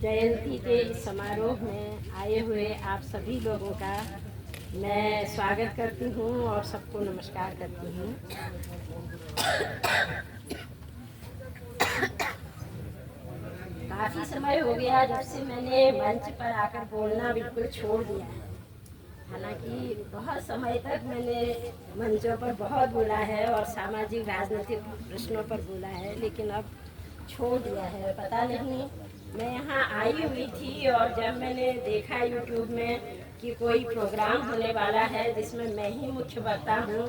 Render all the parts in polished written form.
जयंती के इस समारोह में आए हुए आप सभी लोगों का मैं स्वागत करती हूँ और सबको नमस्कार करती हूँ। काफ़ी समय हो गया जब से मैंने मंच पर आकर बोलना बिल्कुल छोड़ दिया है। हालांकि बहुत समय तक मैंने मंचों पर बहुत बोला है और सामाजिक राजनीतिक प्रश्नों पर बोला है, लेकिन अब छोड़ दिया है। पता नहीं, मैं यहाँ आई हुई थी और जब मैंने देखा यूट्यूब में कि कोई प्रोग्राम होने वाला है जिसमें मैं ही मुख्य वक्ता हूँ,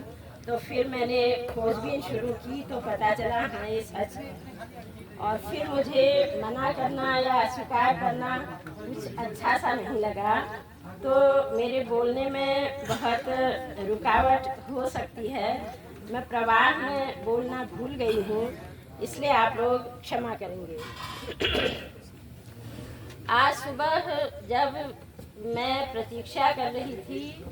तो फिर मैंने खोजबीन शुरू की तो पता चला हाँ ये सच है। और फिर मुझे मना करना या अस्वीकार करना कुछ अच्छा सा नहीं लगा, तो मेरे बोलने में बहुत रुकावट हो सकती है। मैं प्रवाह में बोलना भूल गई हूँ, इसलिए आप लोग क्षमा करेंगे। आज सुबह जब मैं प्रतीक्षा कर रही थी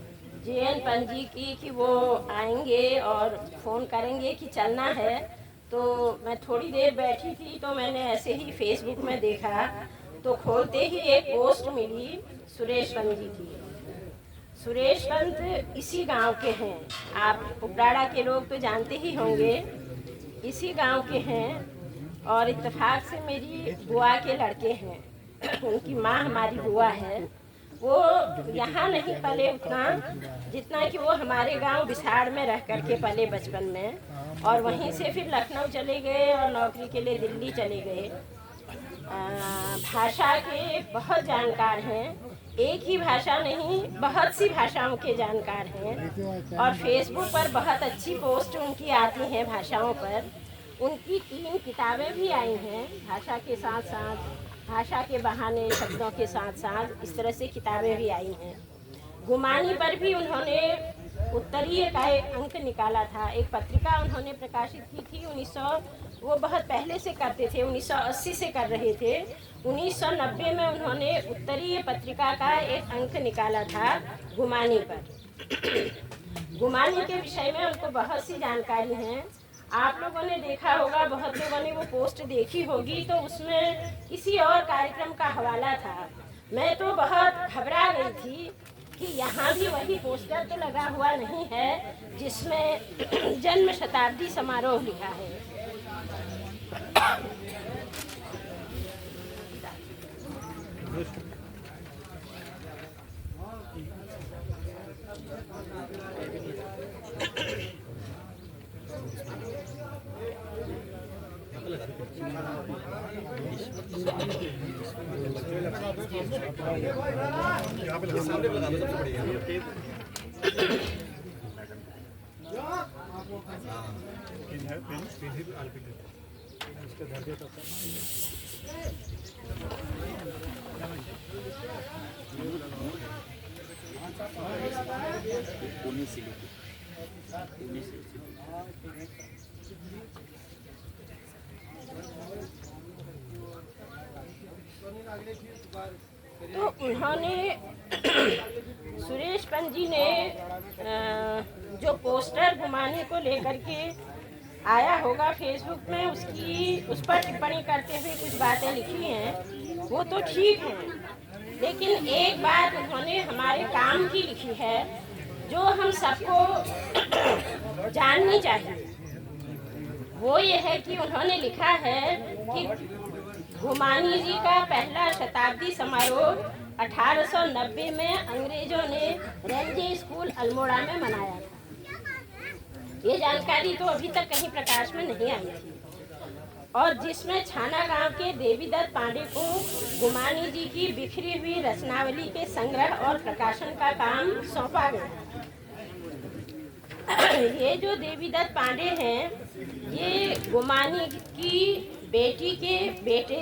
JN पंजी की कि वो आएंगे और फ़ोन करेंगे कि चलना है, तो मैं थोड़ी देर बैठी थी तो मैंने ऐसे ही फेसबुक में देखा तो खोलते ही एक पोस्ट मिली सुरेश पंत जी की। सुरेश पंत इसी गांव के हैं, आप उपराड़ा के लोग तो जानते ही होंगे, इसी गांव के हैं और इत्तेफाक से मेरी बुआ के लड़के हैं। उनकी माँ हमारी बुआ है। वो यहाँ नहीं पले उतना जितना कि वो हमारे गांव बिसाड़ में रह करके पले बचपन में, और वहीं से फिर लखनऊ चले गए और नौकरी के लिए दिल्ली चले गए। भाषा के बहुत जानकार हैं, एक ही भाषा नहीं बहुत सी भाषाओं के जानकार हैं और फेसबुक पर बहुत अच्छी पोस्ट उनकी आती हैं भाषाओं पर। उनकी 3 किताबें भी आई हैं, भाषा के साथ साथ, भाषा के बहाने, शब्दों के साथ साथ, इस तरह से किताबें भी आई हैं। गुमानी पर भी उन्होंने उत्तरीय का एक अंक निकाला था, एक पत्रिका उन्होंने प्रकाशित की थी 1900, वो बहुत पहले से करते थे, 1980 से कर रहे थे। 1990 में उन्होंने उत्तरीय पत्रिका का एक अंक निकाला था गुमानी पर। गुमानी के विषय में उनको बहुत सी जानकारी है। आप लोगों ने देखा होगा, बहुत लोगों ने वो पोस्ट देखी होगी, तो उसमें किसी और कार्यक्रम का हवाला था। मैं तो बहुत घबरा गई थी कि यहाँ भी वही पोस्टर तो लगा हुआ नहीं है जिसमें जन्म शताब्दी समारोह लिखा है। तो उन्होंने सुरेश पंत जी ने जो पोस्टर गुमानी को लेकर के आया होगा फेसबुक में, उस पर टिप्पणी करते हुए कुछ बातें लिखी हैं, वो तो ठीक हैं, लेकिन एक बात उन्होंने हमारे काम की लिखी है जो हम सबको जाननी चाहिए। वो ये है कि उन्होंने लिखा है कि गुमानी जी का पहला शताब्दी समारोह 1890 में अंग्रेजों ने रेंजे स्कूल अल्मोड़ा में मनाया था। ये जानकारी तो अभी तक कहीं प्रकाश में नहीं आई थी, और जिसमें छाना गांव के देवीदत्त पांडे को गुमानी जी की बिखरी हुई रचनावली के संग्रह और प्रकाशन का काम सौंपा गया। ये जो देवीदत्त पांडे हैं, ये गुमानी की बेटी के बेटे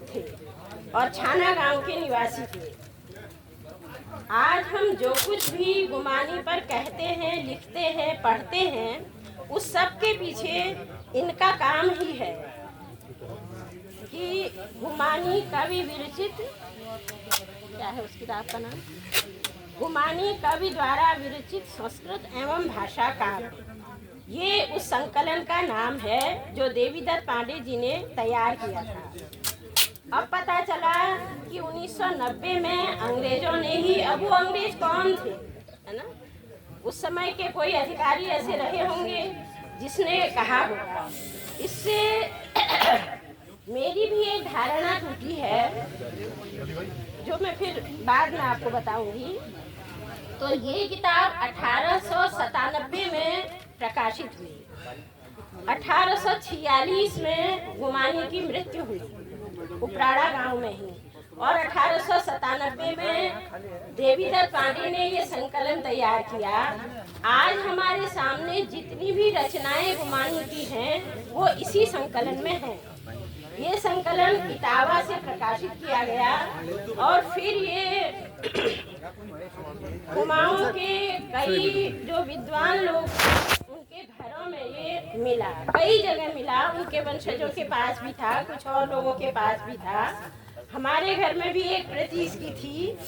थे और छाना गांव के निवासी थे। आज हम जो कुछ भी गुमानी पर कहते हैं, लिखते हैं, पढ़ते हैं, उस सब के पीछे इनका काम ही है कि गुमानी कवि विरचित, क्या है उस किताब का नाम, गुमानी कवि द्वारा विरचित संस्कृत एवं भाषा काव्य, ये उस संकलन का नाम है जो देवीदत्त पांडे जी ने तैयार किया था। अब पता चला 1790 में अंग्रेजों ने ही, अब वो अंग्रेज कौन थे, है ना, उस समय के कोई अधिकारी ऐसे रहे होंगे जिसने कहा होगा। इससे मेरी भी एक धारणा टूटी है, जो मैं फिर बाद में आपको बताऊंगी। तो ये किताब 1897 में प्रकाशित हुई। 1846 में गुमानी की मृत्यु हुई उपराड़ा गांव में ही, और 1897 में देवीदत्त पांडे ने ये संकलन तैयार किया। आज हमारे सामने जितनी भी रचनाएं गुमानी की हैं वो इसी संकलन में हैं। ये संकलन इटावा से प्रकाशित किया गया और फिर ये कुमाऊं के कई जो विद्वान लोग उनके घरों में ये मिला, कई जगह मिला, उनके वंशजों के पास भी था, कुछ और लोगों के पास भी था। हमारे घर में भी एक प्रति इसकी थी।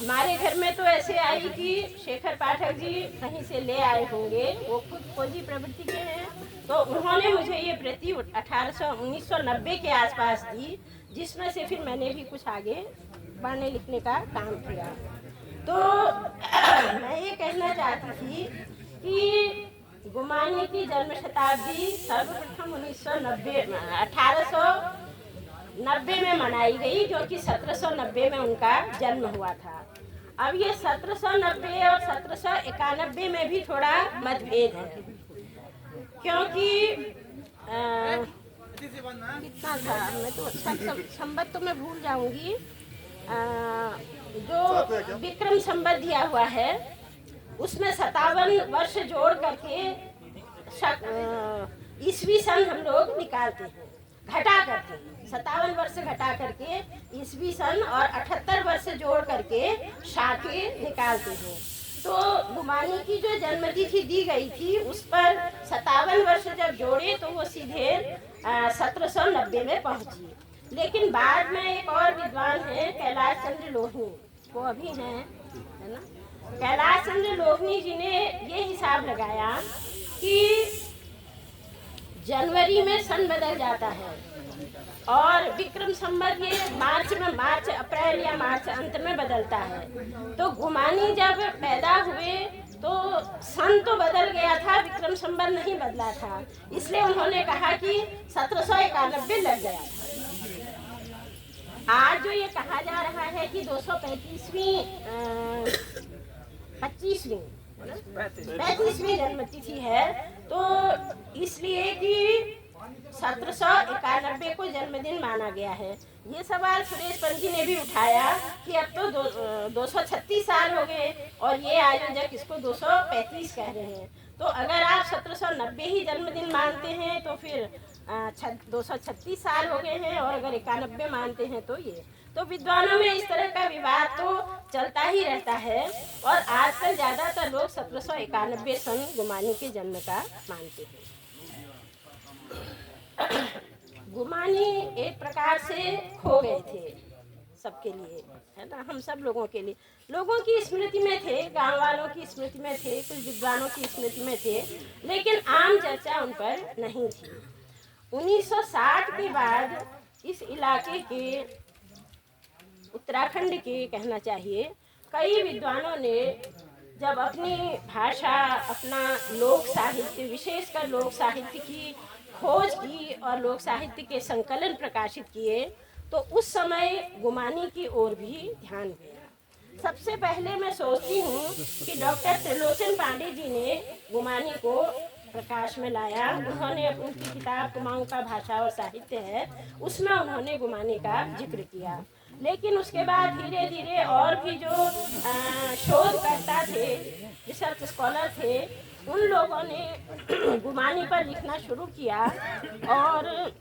हमारे घर में तो ऐसे आई कि शेखर पाठक जी कहीं से ले आए होंगे, वो खुद खोजी प्रवृत्ति के हैं, तो उन्होंने मुझे ये प्रति 1990 के आसपास दी, जिसमें से फिर मैंने भी कुछ आगे पढ़ने लिखने का काम किया। तो मैं ये कहना चाहती थी कि गुमानी की जन्म शताब्दी सर्वप्रथम 1890 में मनाई गई, क्योंकि 1790 में उनका जन्म हुआ था। अब ये 1790 और 1791 में भी थोड़ा मतभेद है, क्योंकि कितना था, मैं तो संबत तो मैं भूल जाऊंगी। जो विक्रम संबत दिया हुआ है उसमें 57 वर्ष जोड़ करके ईस्वी सन हम लोग निकालते हैं, घटा करके 57 वर्ष घटा करके ईस्वी सन और 78 वर्ष जोड़ करके शाके निकालते हैं। तो गुमानी की जो जन्मतिथि दी गई थी उस पर 57 वर्ष जब जोड़े तो वो सीधे 1790 में पहुंची। लेकिन बाद में एक और विद्वान है कैलाश चंद्र लोहनी, वो अभी हैं, है ना, कैलाश चंद्र लोहनी जी ने ये हिसाब लगाया कि जनवरी में सन बदल जाता है और विक्रम संवत ये मार्च अप्रैल या मार्च अंत में बदलता है। तो गुमानी जब पैदा हुए तो सन तो बदल गया था, विक्रम संवत नहीं बदला था, इसलिए उन्होंने कहा कि 1791 लग गया था। आज जो ये कहा जा रहा है कि 235वीं 35वीं जन्मतिथि है, तो इसलिए कि 1791 को जन्मदिन माना गया है। ये सवाल सुरेश पंजी ने भी उठाया कि अब तो 236 साल हो गए और ये आयोजक इसको 235 कह रहे हैं। तो अगर आप 1790 ही जन्मदिन मानते हैं तो फिर 236 साल हो गए हैं, और अगर 91 मानते हैं तो ये, तो विद्वानों में इस तरह का विवाद तो चलता ही रहता है। और आजकल ज़्यादातर लोग 1791 सन गुमानी के जन्म का मानते हैं। गुमानी एक प्रकार से खो गए थे सबके लिए, है ना, हम सब लोगों के लिए। लोगों की स्मृति में थे, गांव वालों की स्मृति में थे, कुछ विद्वानों की स्मृति में थे, लेकिन आम चर्चा उन पर नहीं थी। 1960 के बाद इस इलाके के, उत्तराखंड के कहना चाहिए, कई विद्वानों ने जब अपनी भाषा, अपना लोक साहित्य, विशेषकर लोक साहित्य की खोज की और लोक साहित्य के संकलन प्रकाशित किए, तो उस समय गुमानी की ओर भी ध्यान गया। सबसे पहले मैं सोचती हूँ कि डॉक्टर त्रिलोचन पांडे जी ने गुमानी को प्रकाश में लाया। उन्होंने उनकी किताब कुमाऊं का भाषा और साहित्य है, उसमें उन्होंने गुमानी का जिक्र किया। लेकिन उसके बाद धीरे धीरे और भी जो शोधकर्ता थे, रिसर्च स्कॉलर थे, उन लोगों ने गुमानी पर लिखना शुरू किया। और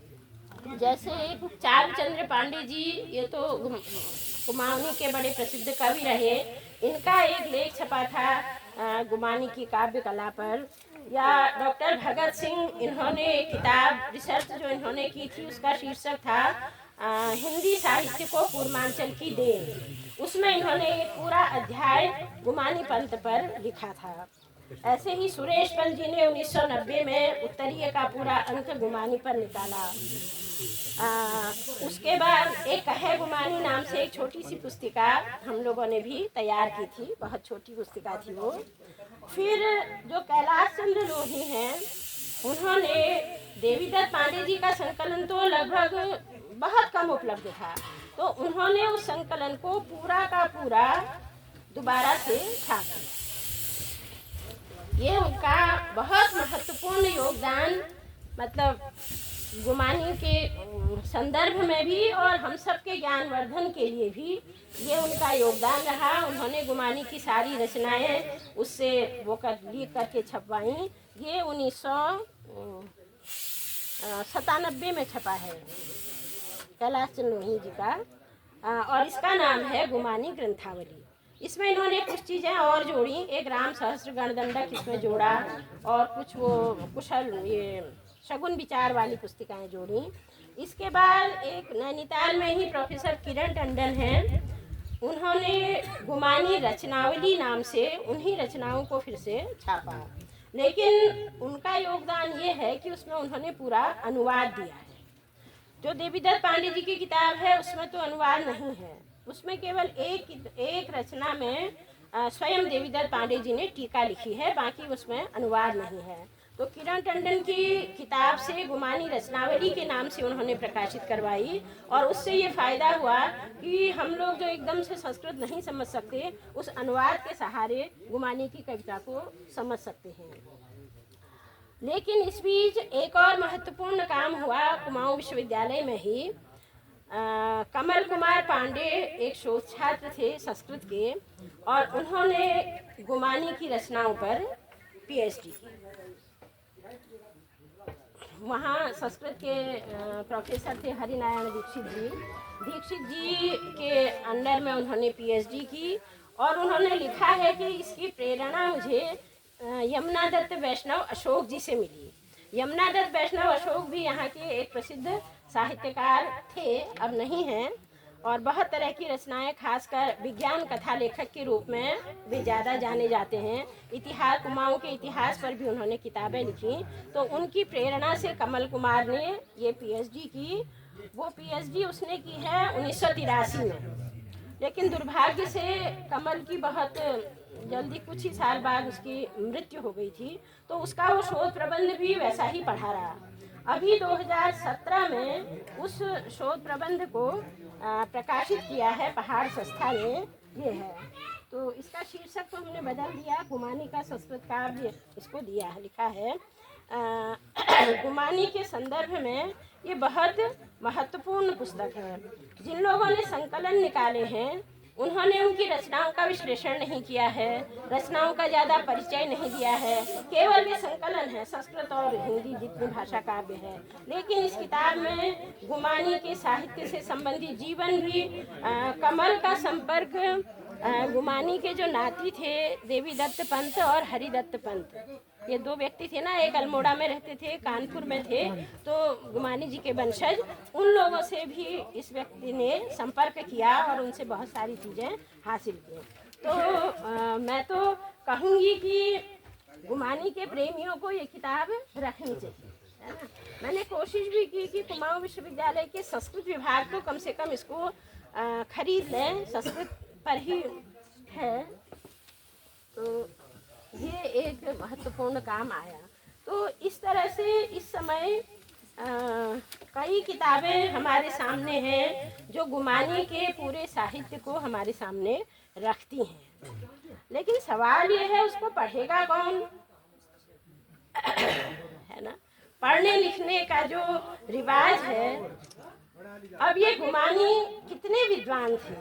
जैसे चारुचंद्र पांडे जी, ये तो गुमानी के बड़े प्रसिद्ध कवि रहे, इनका एक लेख छपा था गुमानी की काव्य कला पर। या डॉक्टर भगत सिंह, इन्होंने किताब रिसर्च जो इन्होंने की थी उसका शीर्षक था हिंदी साहित्य को पूर्वांचल की देन। उसमें इन्होंने एक पूरा अध्याय गुमानी पंथ पर लिखा था। ऐसे ही सुरेश पल जी ने 1990 में उत्तरीय का पूरा अंक गुमानी पर निकाला। उसके बाद एक कहे गुमानी नाम से एक छोटी सी पुस्तिका हम लोगों ने भी तैयार की थी, बहुत छोटी पुस्तिका थी वो। फिर जो कैलाश चंद्र लोही हैं, उन्होंने देवीदत्त पांडे जी का संकलन तो लगभग बहुत कम उपलब्ध था, तो उन्होंने उस संकलन को पूरा का पूरा दोबारा से छापा। ये उनका बहुत महत्वपूर्ण योगदान, मतलब गुमानी के संदर्भ में भी और हम सब के ज्ञानवर्धन के लिए भी ये उनका योगदान रहा। उन्होंने गुमानी की सारी रचनाएं उससे वो लिख करके छपवाई। ये 1997 में छपा है कैलाश चंद्र लोही जी का, और इसका नाम है गुमानी ग्रंथावली। इसमें इन्होंने कुछ चीज़ें और जोड़ी, एक राम सहस्त्र गणदंडक इसमें जोड़ा और कुछ वो कुशल ये शगुन विचार वाली पुस्तिकाएं जोड़ी। इसके बाद एक नैनीताल में ही प्रोफेसर किरण टंडन हैं, उन्होंने गुमानी रचनावली नाम से उन्हीं रचनाओं को फिर से छापा, लेकिन उनका योगदान ये है कि उसमें उन्होंने पूरा अनुवाद दिया है। जो देवीदत्त पांडे जी की किताब है उसमें तो अनुवाद नहीं है, उसमें केवल एक रचना में स्वयं देवीदत्त पांडे जी ने टीका लिखी है, बाकी उसमें अनुवाद नहीं है। तो किरण टंडन की किताब से गुमानी रचनावली के नाम से उन्होंने प्रकाशित करवाई, और उससे ये फ़ायदा हुआ कि हम लोग जो एकदम से संस्कृत नहीं समझ सकते, उस अनुवाद के सहारे गुमानी की कविता को समझ सकते हैं। लेकिन इस बीच एक और महत्वपूर्ण काम हुआ कुमाऊं विश्वविद्यालय में ही। कमल कुमार पांडे एक शोध छात्र थे संस्कृत के, और उन्होंने गुमानी की रचनाओं पर पीएचडी की। वहाँ संस्कृत के प्रोफेसर थे हरिनारायण दीक्षित जी के अंडर में उन्होंने पीएचडी की, और उन्होंने लिखा है कि इसकी प्रेरणा मुझे यमुना दत्त वैष्णव अशोक जी से मिली। यमुना दत्त वैष्णव अशोक भी यहाँ के एक प्रसिद्ध साहित्यकार थे, अब नहीं हैं, और बहुत तरह की रचनाएं, खासकर विज्ञान कथा लेखक के रूप में वे ज़्यादा जाने जाते हैं। इतिहास, कुमाऊं के इतिहास पर भी उन्होंने किताबें लिखी, तो उनकी प्रेरणा से कमल कुमार ने ये पीएचडी की। वो पीएचडी उसने की है 1983 में, लेकिन दुर्भाग्य से कमल की बहुत जल्दी कुछ ही साल बाद उसकी मृत्यु हो गई थी, तो उसका वो शोध प्रबंध भी वैसा ही पढ़ा रहा। अभी 2017 में उस शोध प्रबंध को प्रकाशित किया है पहाड़ संस्था ने, ये है। तो इसका शीर्षक तो हमने बदल दिया, गुमानी का संस्कृत काव्य इसको दिया है, लिखा है। गुमानी के संदर्भ में ये बहुत महत्वपूर्ण पुस्तक है। जिन लोगों ने संकलन निकाले हैं उन्होंने उनकी रचनाओं का विश्लेषण नहीं किया है, रचनाओं का ज़्यादा परिचय नहीं दिया है, केवल ये संकलन है, संस्कृत और हिंदी जितनी भाषा काव्य है। लेकिन इस किताब में गुमानी के साहित्य से संबंधित जीवन भी, कमल का संपर्क गुमानी के जो नाती थे देवीदत्त पंत और हरिदत्त पंत, ये दो व्यक्ति थे ना, एक अल्मोड़ा में रहते थे, कानपुर में थे, तो गुमानी जी के वंशज, उन लोगों से भी इस व्यक्ति ने संपर्क किया और उनसे बहुत सारी चीज़ें हासिल की। तो मैं तो कहूँगी कि गुमानी के प्रेमियों को ये किताब रखनी चाहिए, है ना। मैंने कोशिश भी की कि कुमाऊं विश्वविद्यालय के संस्कृत विभाग तो कम से कम इसको खरीद लें, संस्कृत पर ही है, तो ये एक महत्वपूर्ण काम आया। तो इस तरह से इस समय कई किताबें हमारे सामने हैं जो गुमानी के पूरे साहित्य को हमारे सामने रखती हैं, लेकिन सवाल ये है उसको पढ़ेगा कौन, है ना। पढ़ने लिखने का जो रिवाज है, अब ये गुमानी कितने विद्वान थे।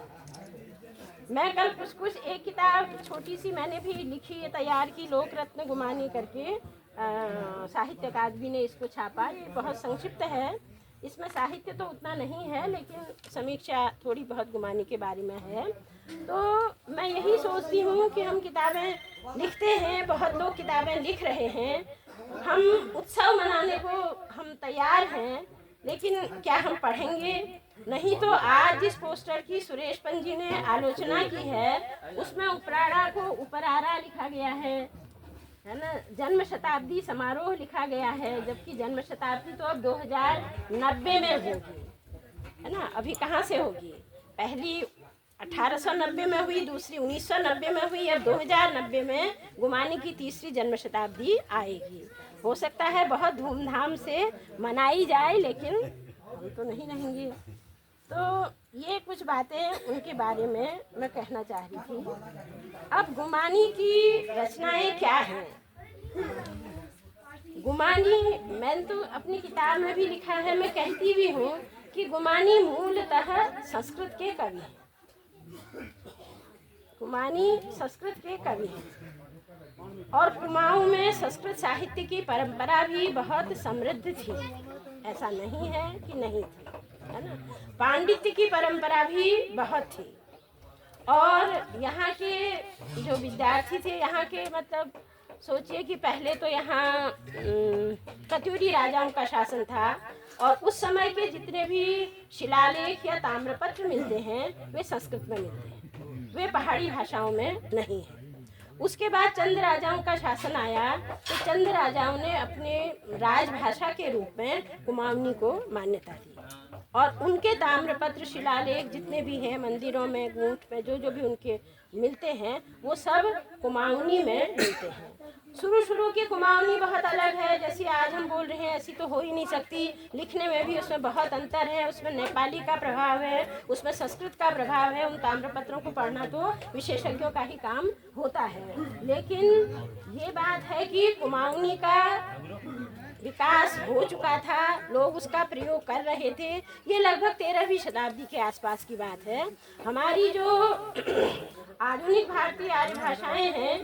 मैं कल कुछ एक किताब छोटी सी मैंने भी लिखी है, तैयार की, लोक रत्न गुमानी करके, साहित्य अकादमी ने इसको छापा। ये बहुत संक्षिप्त है, इसमें साहित्य तो उतना नहीं है, लेकिन समीक्षा थोड़ी बहुत गुमानी के बारे में है। तो मैं यही सोचती हूँ कि हम किताबें लिखते हैं, बहुत लोग किताबें लिख रहे हैं, हम उत्सव मनाने को हम तैयार हैं, लेकिन क्या हम पढ़ेंगे? नहीं तो आज जिस पोस्टर की सुरेश पल जी ने आलोचना की है उसमें उपराड़ा को उपरारा लिखा गया है, है ना। जन्म शताब्दी समारोह लिखा गया है, जबकि जन्म शताब्दी तो अब 2090 में होगी, है ना। अभी कहाँ से होगी? पहली 1890 में हुई, दूसरी 1990 में हुई, अब 2090 में गुमानी की तीसरी जन्म शताब्दी आएगी। हो सकता है बहुत धूमधाम से मनाई जाए, लेकिन हम तो नहीं रहेंगे। तो ये कुछ बातें उनके बारे में मैं कहना चाह रही थी। अब गुमानी की रचनाएं क्या हैं? गुमानी, मैंने तो अपनी किताब में भी लिखा है, मैं कहती भी हूँ कि गुमानी मूलतः संस्कृत के कवि हैं। गुमानी संस्कृत के कवि हैं और कुमाऊं में संस्कृत साहित्य की परंपरा भी बहुत समृद्ध थी, ऐसा नहीं है कि नहीं थी, है ना। पांडित्य की परंपरा भी बहुत थी और यहाँ के जो विद्यार्थी थे, यहाँ के मतलब सोचिए कि पहले तो यहाँ कत्यूरी राजाओं का शासन था और उस समय के जितने भी शिलालेख या ताम्रपत्र मिलते हैं वे संस्कृत में मिलते हैं, वे पहाड़ी भाषाओं में नहीं हैं। उसके बाद चंद राजाओं का शासन आया तो चंद राजाओं ने अपने राजभाषा के रूप में कुमाऊनी को मान्यता दी और उनके ताम्रपत्र शिलालेख जितने भी हैं मंदिरों में, गूंठ में, जो भी उनके मिलते हैं वो सब कुमाऊनी में मिलते हैं। शुरू की कुमाऊनी बहुत अलग है, जैसे आज हम बोल रहे हैं ऐसी तो हो ही नहीं सकती। लिखने में भी उसमें बहुत अंतर है, उसमें नेपाली का प्रभाव है, उसमें संस्कृत का प्रभाव है। उन ताम्रपत्रों को पढ़ना तो विशेषज्ञों का ही काम होता है। लेकिन ये बात है कि कुमाऊनी का विकास हो चुका था, लोग उसका प्रयोग कर रहे थे। ये लगभग 13वीं शताब्दी के आसपास की बात है। हमारी जो आधुनिक भारतीय आर्य भाषाएं हैं,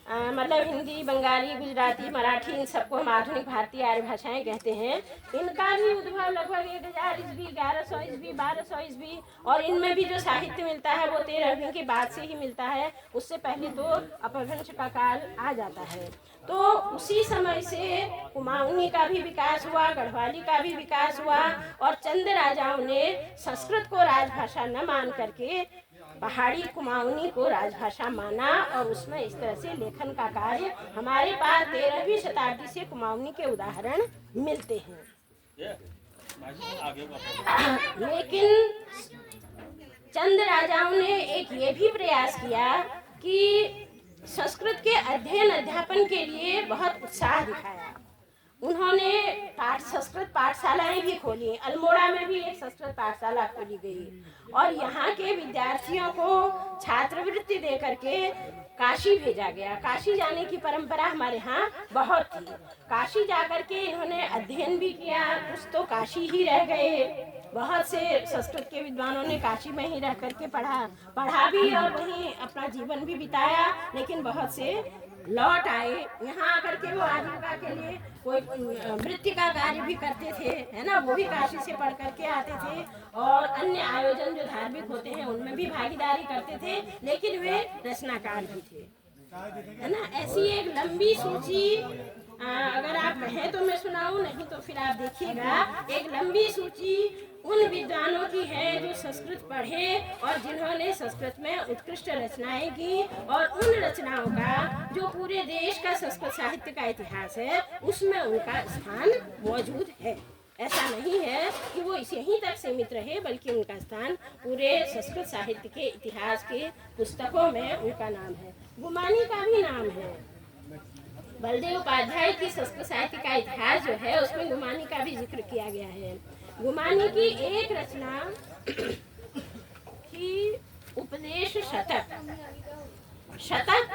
मतलब हिंदी, बंगाली, गुजराती, मराठी, इन सबको हम आधुनिक भारतीय आर्य भाषाएं कहते हैं। इनका भी उद्भव लगभग 1000 ईस्वी, 1100 ईस्वी, 1200 ईस्वी और इनमें भी जो साहित्य मिलता है वो 13वीं के बाद से ही मिलता है। उससे पहले तो अपभ्रंश का काल आ जाता है। तो उसी समय से कुमाऊनी का भी विकास हुआ, गढ़वाली का भी विकास हुआ और चंद राजाओं ने संस्कृत को राजभाषा न मान करके पहाड़ी कुमाऊनी को राजभाषा माना और उसमें इस तरह से लेखन का कार्य हमारे पास 13वीं शताब्दी से कुमाऊनी के उदाहरण मिलते हैं। लेकिन चंद राजाओं ने एक ये भी प्रयास किया कि संस्कृत के अध्ययन अध्यापन के लिए बहुत उत्साह दिखाया। उन्होंने संस्कृत पाठशालाएं भी खोली। अल्मोड़ा में भी एक संस्कृत पाठशाला खोली गई और यहाँ के विद्यार्थियों को छात्रवृत्ति दे करके काशी भेजा गया। काशी जाने की परंपरा हमारे यहाँ बहुत थी। काशी जाकर के इन्होंने अध्ययन भी किया, कुछ तो काशी ही रह गए। बहुत से संस्कृत के विद्वानों ने काशी में ही रह करके पढ़ा भी और वहीं अपना जीवन भी बिताया। लेकिन बहुत से लौट आए, यहाँ आकर के वो आजीविका के लिए कोई वृत्ति का कार्य भी करते थे, है ना। वो भी काशी से पढ़ करके आते थे और अन्य आयोजन जो धार्मिक होते हैं उनमें भी भागीदारी करते थे। लेकिन वे रचनाकार भी थे, है ना। ऐसी एक लंबी सूची अगर आप कहें तो मैं सुनाऊं, नहीं तो फिर आप देखिएगा। एक लंबी सूची उन विद्वानों की है जो संस्कृत पढ़े और जिन्होंने संस्कृत में उत्कृष्ट रचनाएं की और उन रचनाओं का जो पूरे देश का संस्कृत साहित्य का इतिहास है उसमें उनका स्थान मौजूद है। ऐसा नहीं है कि वो यहीं तक सीमित रहे, बल्कि उनका स्थान पूरे संस्कृत साहित्य के इतिहास के पुस्तकों में उनका नाम है। गुमानी का भी नाम है। बलदेव उपाध्याय की संस्कृत साहित्य का इतिहास जो है उसमें गुमानी का भी जिक्र किया गया है। गुमानी की एक रचना की उपदेश शतक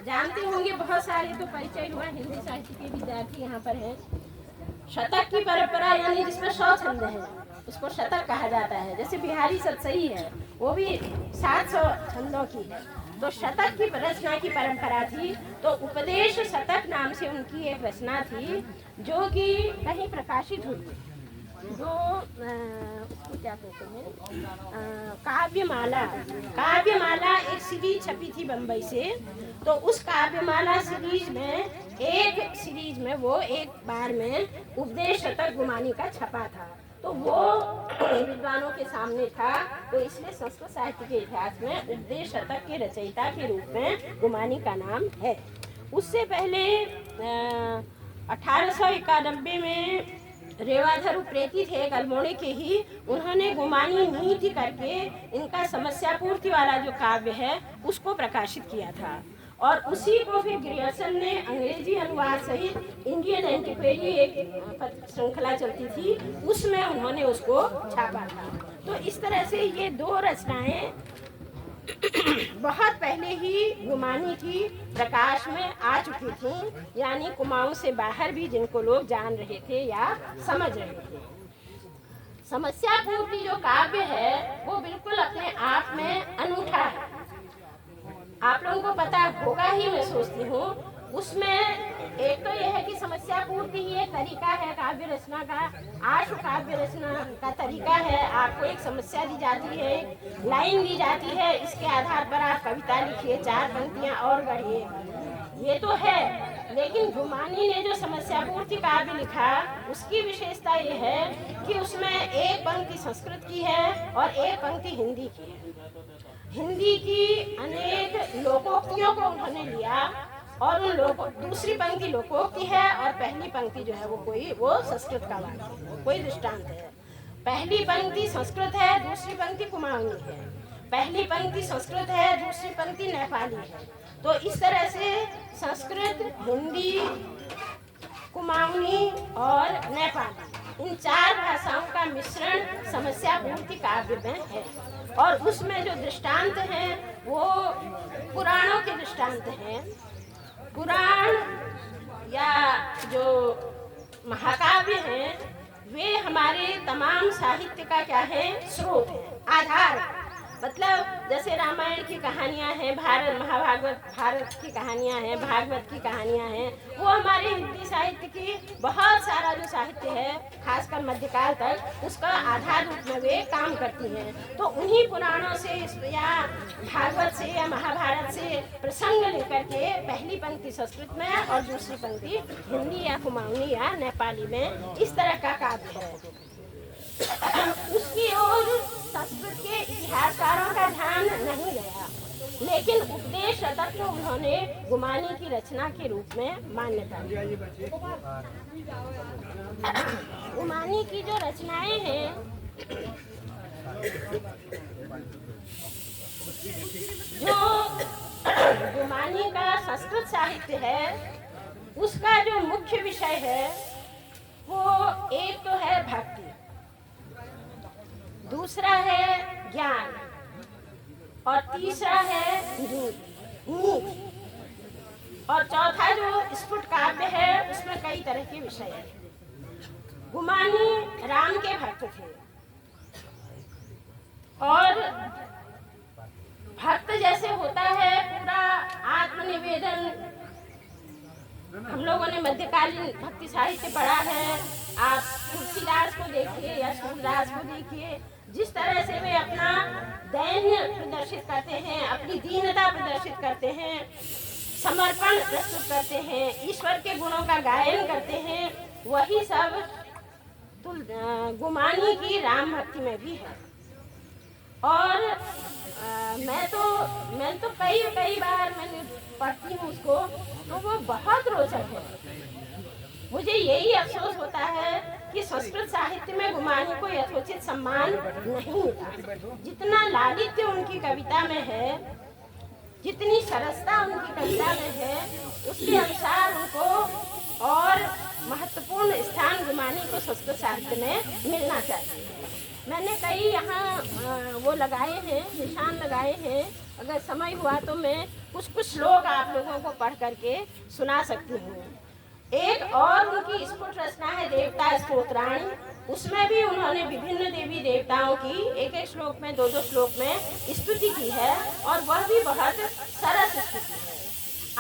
जानते होंगे बहुत सारे, तो परिचय हुआ। हिंदी साहित्य के विद्यार्थी यहाँ पर हैं। शतक की परंपरा यानी जिसमें 100 छंद है उसको शतक कहा जाता है। जैसे बिहारी सतसई है वो भी 700 छंदों की है। तो शतक की रचना की परंपरा थी। तो उपदेश शतक नाम से उनकी एक रचना थी जो कि कहीं प्रकाशित हुई, जो उसको क्या कहते हैं, काव्यमाला एक सीरीज छपी थी बम्बई से। तो उस काव्यमाला सीरीज में वो एक बार में उपदेश शतक गुमानी का छपा था। तो वो विद्वानों के सामने था, तो इसलिए संस्कृत साहित्य के इतिहास में उपदेश शतक के रचयिता के रूप में गुमानी का नाम है। उससे पहले 1891 में रेवाधर उप्रेती थे अल्मोड़े के ही, उन्होंने गुमानी नीति करके इनका समस्या पूर्ति वाला जो काव्य है उसको प्रकाशित किया था। और उसी को फिर ग्रियर्सन ने अंग्रेजी अनुवाद सहित इंडियन एंटिक्वेरी एक श्रृंखला चलती थी, उसमें उन्होंने उसको छापा था। तो इस तरह से ये दो रचनाएं बहुत पहले ही गुमानी की प्रकाश में आ चुकी थी, यानी कुमाऊं से बाहर भी जिनको लोग जान रहे थे या समझ रहे थे। समस्या पूर्ति जो काव्य है वो बिल्कुल अपने आप में अनूठा है। आप लोगों को पता होगा ही, मैं सोचती हूँ। उसमें एक तो यह है कि समस्या पूर्ति ही एक तरीका है काव्य रचना का। आशु काव्य रचना का तरीका है, आपको एक समस्या दी जाती है, लाइन दी जाती है, इसके आधार पर आप कविता लिखिए, 4 पंक्तियां और गढ़िए, ये तो है। लेकिन गुमानी ने जो समस्या पूर्ति काव्य लिखा उसकी विशेषता ये है कि उसमें एक पंक्ति संस्कृत की है और एक पंक्ति हिंदी की है। हिंदी की अनेक लोकोक्तियों को उन्होंने लिया और उन दूसरी पंक्ति लोकोक्ति है और पहली पंक्ति जो है वो संस्कृत का वाक्य है, कोई दृष्टांत है। पहली पंक्ति संस्कृत है, दूसरी पंक्ति कुमाऊनी है। पहली पंक्ति संस्कृत है, दूसरी पंक्ति नेपाली है। तो इस तरह से संस्कृत, हिंदी, कुमाऊनी और नेपाली, इन 4 भाषाओं का मिश्रण समस्या पूर्ति काव्य में है। और उसमें जो दृष्टांत हैं वो पुराणों के दृष्टांत हैं। पुराण या जो महाकाव्य हैं वे हमारे तमाम साहित्य का क्या है, स्रोत है, आधार है। मतलब जैसे रामायण की कहानियाँ हैं, भारत की कहानियाँ हैं, भागवत की कहानियाँ हैं, वो हमारे हिंदी साहित्य की बहुत सारा जो साहित्य है खासकर मध्यकाल तक उसका आधार रूप में वे काम करती हैं। तो उन्हीं पुराणों से या भागवत से या महाभारत से प्रसंग लेकर के पहली पंक्ति संस्कृत में और दूसरी पंक्ति हिंदी या कुमाऊनी या नेपाली में इस तरह का काव्य है। उसकी ओर संस्कृत के इतिहासकारों का ध्यान नहीं गया, लेकिन उपदेश शतक को उन्होंने गुमानी की रचना के रूप में मान्यता दी। गुमानी की जो रचनाएं हैं जो गुमानी का संस्कृत साहित्य है उसका जो मुख्य विषय है वो एक तो है भक्ति, दूसरा है ज्ञान और तीसरा है नीति और चौथा जो स्फुट काव्य है उसमें कई तरह के विषय हैं। गुमानी राम के भक्त थे और भक्त जैसे होता है पूरा आत्मनिवेदन। हम लोगों ने मध्यकालीन भक्ति साहित्य पढ़ा है, आप तुलसीदास को देखिए या सूरदास को देखिए, जिस तरह से वे अपना दैन्य प्रदर्शित करते हैं, अपनी दीनता प्रदर्शित करते हैं, समर्पण प्रस्तुत करते हैं, ईश्वर के गुणों का गायन करते हैं, वही सब गुमानी की राम भक्ति में भी है। और मैं तो कई बार मैंने पढ़ती हूँ उसको, तो वो बहुत रोचक है। मुझे यही अफसोस होता है कि संस्कृत साहित्य में गुमानी को यथोचित सम्मान नहीं मिला। जितना लालित्य उनकी कविता में है, जितनी सरसता उनकी कविता में है, उसके अनुसार उनको और महत्वपूर्ण स्थान गुमानी को संस्कृत साहित्य में मिलना चाहिए। मैंने कई यहाँ वो लगाए हैं, निशान लगाए हैं। अगर समय हुआ तो मैं कुछ श्लोक आप लोगों को पढ़ करके सुना सकती हूँ। एक और उनकी स्फुट रचना है देवता स्तोत्राणी, उसमें भी उन्होंने विभिन्न देवी देवताओं की एक श्लोक में 2 श्लोक में स्तुति की है और वह भी बहुत सरस स्तुति है।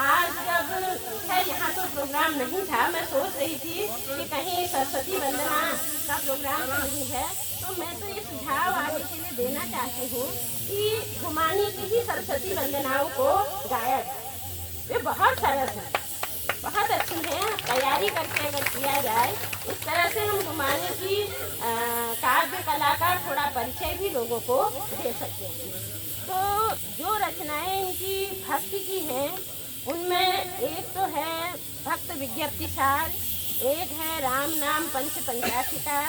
आज जब यहाँ तो प्रोग्राम नहीं था, मैं सोच रही थी कि कहीं सरस्वती वंदना का प्रोग्राम नहीं है, तो मैं तो ये सुझाव आगे के लिए देना चाहती हूँ कि गुमानी की ही सरस्वती वंदनाओं को गाया जाए। वे बहुत सरस है, बहुत अच्छी है। तैयारी करके अगर किया जाए इस तरह से हम गुमानी की काव्य कला का थोड़ा परिचय भी लोगों को दे सकते हैं। तो जो रचनाएं इनकी भक्ति की हैं उनमें एक तो है भक्त विज्ञप्ति सार, एक है राम नाम पंच पंचाक्षिका,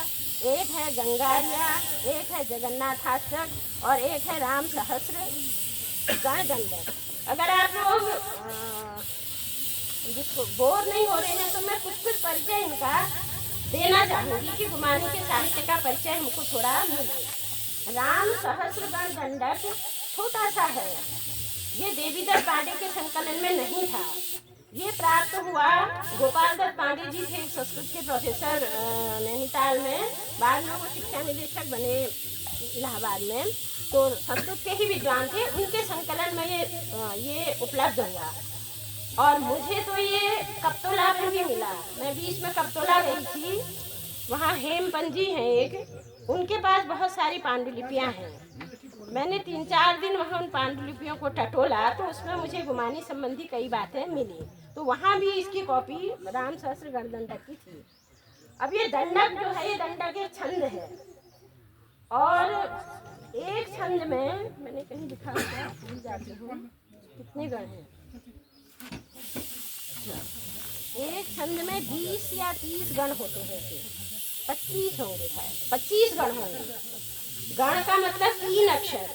एक है गंगारिया, एक है जगन्नाथाष्टक और एक है राम सहस्र गण दंडक। अगर आप लोग जिसको बोर नहीं हो रहे हैं तो मैं कुछ परिचय इनका देना चाहूँगी कि गुमानी के साहित्य का परिचय हमको थोड़ा मिले। राम सहस्र गण दंडक छोटा सा है, ये देवीदत्त पांडे के संकलन में नहीं था। ये प्राप्त हुआ, गोपाल दत्त पांडे जी थे संस्कृत के प्रोफेसर नैनीताल में, बाद में वो शिक्षा निदेशक बने इलाहाबाद में, तो संस्कृत के ही विद्वान थे, उनके संकलन में ये उपलब्ध हुआ। और मुझे तो ये कप्तोला में भी मिला। मैं बीच में कप्तोला गई थी, वहाँ हेमपंजी हैं एक, उनके पास बहुत सारी पांडुलिपियाँ हैं। मैंने 3-4 दिन वहाँ उन पांडुलिपियों को टटोला तो उसमें मुझे गुमानी संबंधी कई बातें मिली, तो वहाँ भी इसकी कॉपी राम सहस्र गण दंडक की थी। अब ये दंडक जो है, ये दंडक एक छंद है और एक छंद में मैंने कहीं लिखा था, भूल जाती हूँ कितने गण हैं। एक छंद में 20 या 30 गण होते हैं, 25 होंगे शायद, 25 गण होंगे। गण का मतलब 3 अक्षर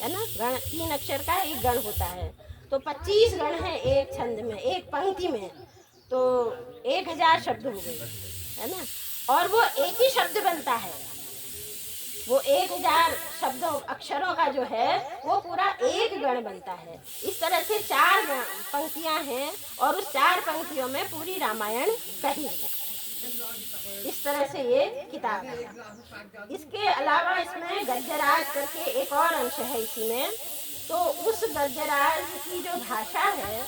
है ना, गण 3 अक्षर का एक गण होता है, तो 25 गण है एक छंद में, एक पंक्ति में, तो 1000 शब्द हो गए है ना। और वो एक ही शब्द बनता है, वो 1000 शब्दों अक्षरों का जो है वो पूरा एक गण बनता है। इस तरह से 4 पंक्तियां हैं और उस 4 पंक्तियों में पूरी रामायण कही है। इस तरह से ये किताब है। इसके अलावा इसमें गद्यराज करके एक और अंश है इसी में, तो उस गद्यराज की जो भाषा है,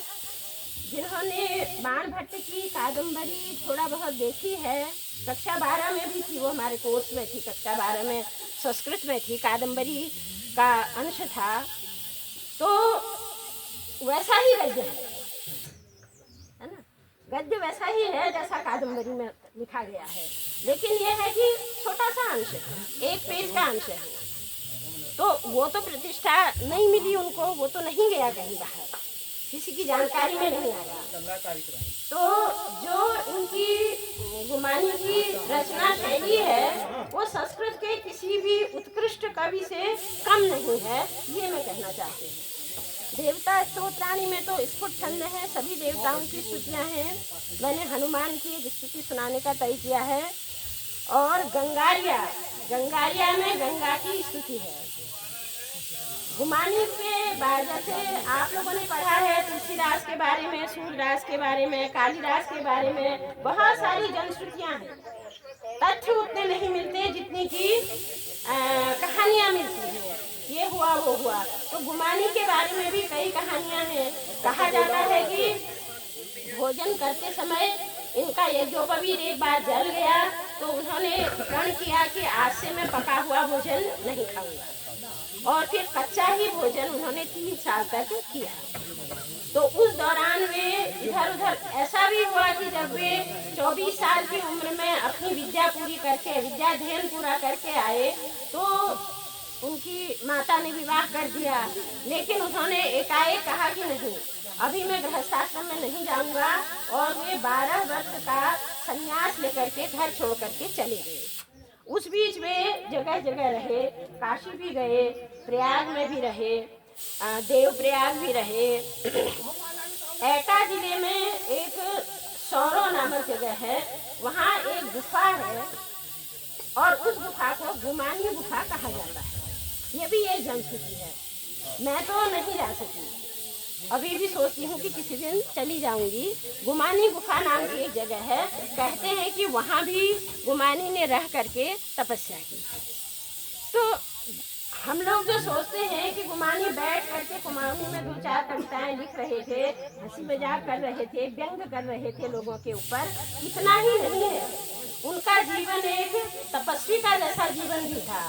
जिन्होंने बाण भट्ट की कादम्बरी थोड़ा बहुत देखी है, कक्षा 12 में भी थी, वो हमारे कोर्स में थी, कक्षा 12 में संस्कृत में थी, कादम्बरी का अंश था, तो वैसा ही गद्य है ना, गद्य वैसा ही है जैसा कादम्बरी में लिखा गया है, लेकिन ये है कि छोटा सा अंश है, 1 पेज का अंश है, तो वो तो प्रतिष्ठा नहीं मिली उनको, वो तो नहीं गया कहीं बाहर, किसी की जानकारी में नहीं आया। तो जो उनकी गुमानी की रचना शैली है वो संस्कृत के किसी भी उत्कृष्ट कवि से कम नहीं है, ये मैं कहना चाहती हूँ। देवता स्तोत्राणी में तो स्फुट छंद है, सभी देवताओं की स्तुतियाँ हैं, मैंने हनुमान की स्तुति सुनाने का तय किया है। और गंगारिया में गंगा की स्तुति है। गुमानी के बाद जैसे आप लोगों ने पढ़ा है तुलसीदास के बारे में, सूरदास के बारे में, कालिदास के बारे में, बहुत सारी जनश्रुतियाँ हैं, तथ्य उतने नहीं मिलते जितनी की कहानियाँ मिलती हैं, ये हुआ वो हुआ। तो गुमानी के बारे में भी कई कहानियाँ हैं। कहा जाता है कि भोजन करते समय इनका यज्ञोपवीत एक बार जल गया तो उन्होंने प्रण किया कि आज से मैं पका हुआ भोजन नहीं खाऊंगा, और फिर कच्चा ही भोजन उन्होंने 3 साल तक किया। तो उस दौरान वे इधर उधर, ऐसा भी हुआ कि जब वे 24 साल की उम्र में अपनी विद्या पूरी करके, विद्याध्ययन पूरा करके आए तो उनकी माता ने विवाह कर दिया, लेकिन उन्होंने एकाएक कहा कि नहीं, अभी मैं गृहस्थाश्रम में नहीं जाऊंगा, और वे 12 वर्ष का संन्यास लेकर के घर छोड़ करके चले गए। उस बीच वे जगह जगह रहे, काशी भी गए, प्रयाग में भी रहे, देवप्रयाग भी रहे। एटा जिले में एक सौरो नामक जगह है, वहाँ एक गुफा है और उस गुफा को गुमानी गुफा कहा जाता है। ये भी एक जनश्रुति है। मैं तो नहीं जा सकी, अभी भी सोचती हूँ कि किसी दिन चली जाऊंगी। गुमानी गुफा नाम की एक जगह है, कहते हैं कि वहाँ भी गुमानी ने रह करके तपस्या की। तो हम लोग जो सोचते हैं कि गुमानी बैठ करके गुमानी में 2-4 कविताएं लिख रहे थे, हंसी मजाक कर रहे थे, व्यंग कर रहे थे लोगों के ऊपर, इतना ही नहीं है, उनका जीवन एक तपस्वी का जैसा जीवन भी था,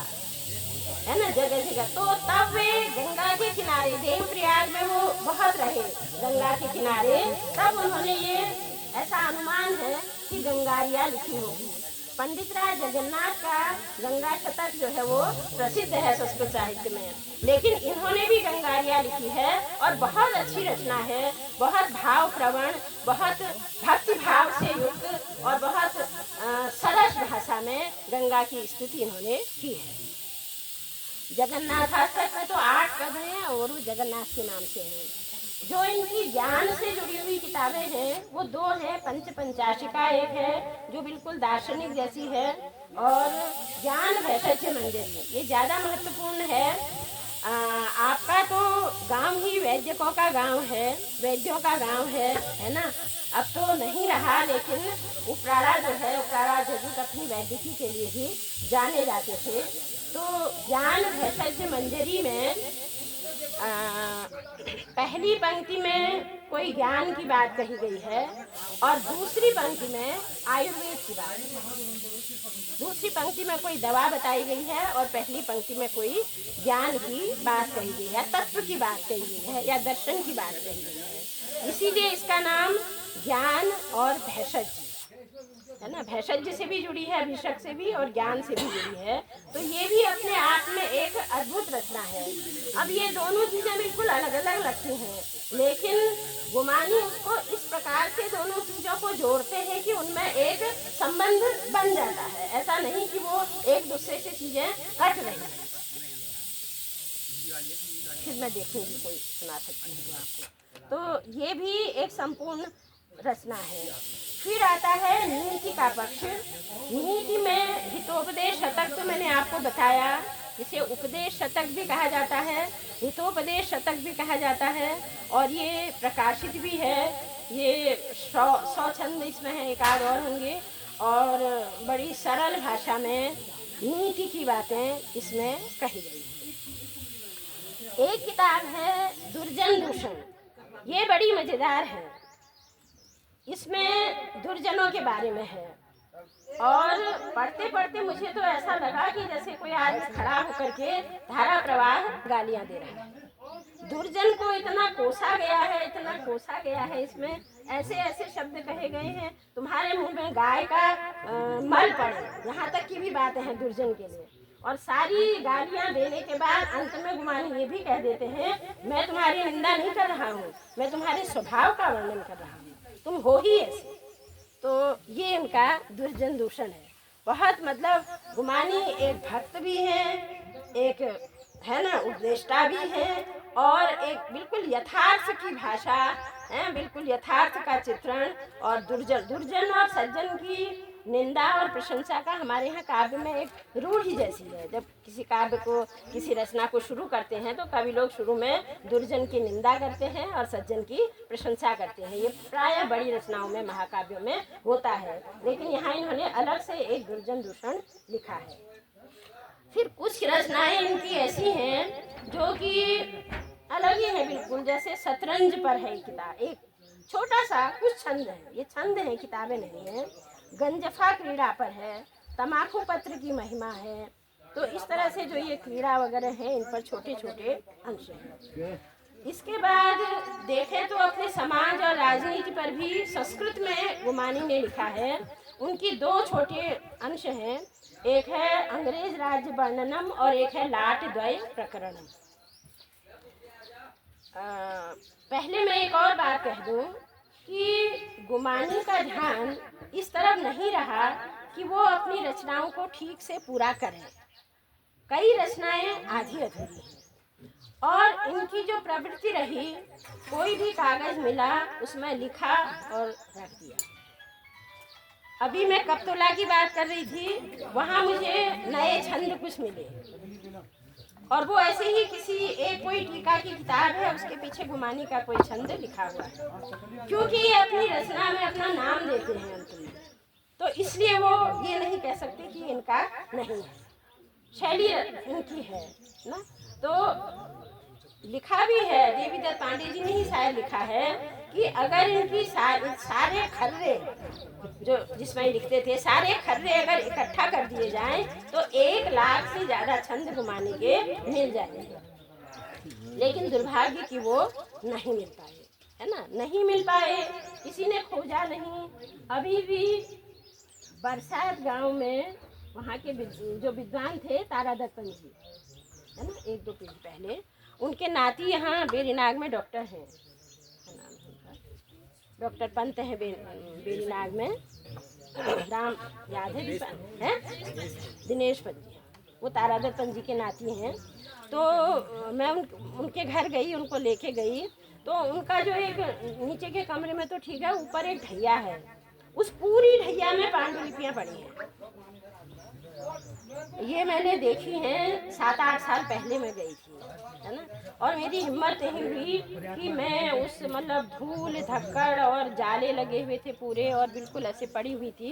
है ना, जगह जगह। तो तब वे गंगा के किनारे, देवप्रयाग में वो बहुत रहे गंगा के किनारे, तब उन्होंने ये ऐसा अनुमान है कि गंगारिया लिखी होगी। पंडित राय जगन्नाथ का गंगा शतक जो है वो प्रसिद्ध है संस्कृत साहित्य में, लेकिन इन्होंने भी गंगारिया लिखी है और बहुत अच्छी रचना है, बहुत भाव प्रवण, बहुत भक्ति भाव से युक्त और बहुत सरस भाषा में गंगा की स्तुति इन्होंने की है। जगन्नाथाष्टक में तो 8 पद हैं और वो जगन्नाथ के नाम से हैं। जो इनकी ज्ञान से जुड़ी हुई किताबें हैं वो 2 हैं। पंचपंचाशिका एक है जो बिल्कुल दार्शनिक जैसी है, और ज्ञान भेषज मंजरी ये ज़्यादा महत्वपूर्ण है। आपका तो गांव ही वैद्यकों का गांव है, वैद्यों का गांव है ना। अब तो नहीं रहा, लेकिन उपराड़ा जो है, उपराड़ा जरूर अपनी वैद्यकी के लिए ही जाने जाते थे। तो ज्ञान भेषज मंजरी में पहली पंक्ति में कोई ज्ञान की बात कही गई है और दूसरी पंक्ति में आयुर्वेद की बात, दूसरी पंक्ति में कोई दवा बताई गई है और पहली पंक्ति में कोई ज्ञान की बात कही गई है, तत्व की बात कही गई है या दर्शन की बात कही गई है। इसीलिए इसका नाम ज्ञान और भेषज है ना। भेषज से भी जुड़ी है, भिषक से भी और ज्ञान से भी जुड़ी है, तो ये भी अपने आप में एक अद्भुत रचना है। अब ये दोनों चीज़ें बिल्कुल अलग अलग लगती हैं, लेकिन गुमानी उसको इस प्रकार से दोनों चीज़ों को जोड़ते हैं कि उनमें एक संबंध बन जाता है। ऐसा नहीं कि वो एक दूसरे से चीज़ें कट रही हैं। फिर मैं देखूंगी कोई सुना सकती हूँ आपको। तो ये भी एक संपूर्ण रचना है। फिर आता है नीति का पक्ष। नीति में हितोपदेश शतक तो मैंने आपको बताया, इसे उपदेश शतक भी कहा जाता है, हितोपदेश शतक भी कहा जाता है, और ये प्रकाशित भी है। ये 100 छंद इसमें है, एक आध और होंगे, और बड़ी सरल भाषा में नीति की बातें इसमें कही गई हैं। एक किताब है दुर्जन दूषण, ये बड़ी मज़ेदार है। इसमें दुर्जनों के बारे में है, और पढ़ते पढ़ते मुझे तो ऐसा लगा कि जैसे कोई आदमी खड़ा होकर के धारा प्रवाह गालियां दे रहा है। दुर्जन को इतना कोसा गया है, इतना कोसा गया है, इसमें ऐसे ऐसे शब्द कहे गए हैं, तुम्हारे मुंह में गाय का मल पड़े, यहाँ तक की भी बातें हैं दुर्जन के लिए। और सारी गालियां देने के बाद अंत में गुमानी ये भी कह देते हैं, मैं तुम्हारी निंदा नहीं कर रहा हूँ, मैं तुम्हारे स्वभाव का वर्णन कर रहा हूँ, तुम हो ही ऐसे। तो ये इनका दुर्जन दूषण है। बहुत मतलब गुमानी एक भक्त भी है, एक है ना उपदेष्टा भी है, और एक बिल्कुल यथार्थ की भाषा है, बिल्कुल यथार्थ का चित्रण। और दुर्जन और सज्जन की निंदा और प्रशंसा का हमारे यहाँ काव्य में एक रूढ़ी जैसी है। जब किसी काव्य को, किसी रचना को शुरू करते हैं तो कवि लोग शुरू में दुर्जन की निंदा करते हैं और सज्जन की प्रशंसा करते हैं। ये प्रायः बड़ी रचनाओं में, महाकाव्यों में होता है, लेकिन यहाँ इन्होंने अलग से एक दुर्जन दूषण लिखा है। फिर कुछ रचनाएं इनकी ऐसी हैं जो कि अलग ही है बिल्कुल, जैसे शतरंज पर है किताब, एक छोटा सा कुछ छंद है, ये छंद है, किताबें नहीं है। गंजफा क्रीड़ा पर है, तमाकू पत्र की महिमा है। तो इस तरह से जो ये क्रीड़ा वगैरह हैं, इन पर छोटे छोटे अंश हैं। इसके बाद देखें तो अपने समाज और राजनीति पर भी संस्कृत में गुमानी ने लिखा है। उनकी 2 छोटे अंश हैं, एक है अंग्रेज राज्य वर्णनम और एक है लाट द्वय प्रकरणम। पहले मैं एक और बात कह दूं कि गुमानी का ध्यान इस तरफ नहीं रहा कि वो अपनी रचनाओं को ठीक से पूरा करें। कई रचनाएं आधी अधूरी हैं और इनकी जो प्रवृत्ति रही, कोई भी कागज मिला उसमें लिखा और रख दिया। अभी मैं कप्तोला की बात कर रही थी, वहाँ मुझे नए छंद कुछ मिले और वो ऐसे ही किसी एक कोई टीका की किताब है, उसके पीछे गुमानी का कोई छंद लिखा हुआ है, क्योंकि ये अपनी रचना में अपना नाम देते हैं अंत में, तो इसलिए वो ये नहीं कह सकते कि इनका नहीं है, शैली इनकी है ना। तो लिखा भी है, देवीदत्त पांडे जी ने ही शायद लिखा है कि अगर इनकी सारे खर्रे जो जिसमें लिखते थे, सारे खर्रे अगर इकट्ठा कर दिए जाएं तो 1 लाख से ज़्यादा छंद गुमानी के मिल जाएंगे। लेकिन दुर्भाग्य कि वो नहीं मिल पाए, है ना, नहीं मिल पाए, किसी ने खोजा नहीं। अभी भी बरसात गांव में वहाँ के जो विद्वान थे तारादत्त पंत जी, है ना, 1-2 पीढ़ी पहले, उनके नाती यहाँ बेरीनाग में डॉक्टर हैं, डॉक्टर पंत है बेरीनाग में, नाम याद है दिनेश पंत जी, वो तारादत्त पंत जी के नाती हैं। तो मैं उनके घर गई, उनको लेके गई, तो उनका जो एक नीचे के कमरे में तो ठीक है, ऊपर एक ढैया है, उस पूरी ढैया में पांडुलिपियाँ पड़ी हैं। ये मैंने देखी हैं 7-8 साल पहले मैं गई थी, है ना, और मेरी हिम्मत नहीं हुई कि मैं उस मतलब धूल धक्कड़ और जाले लगे हुए थे पूरे, और बिल्कुल ऐसे पड़ी हुई थी।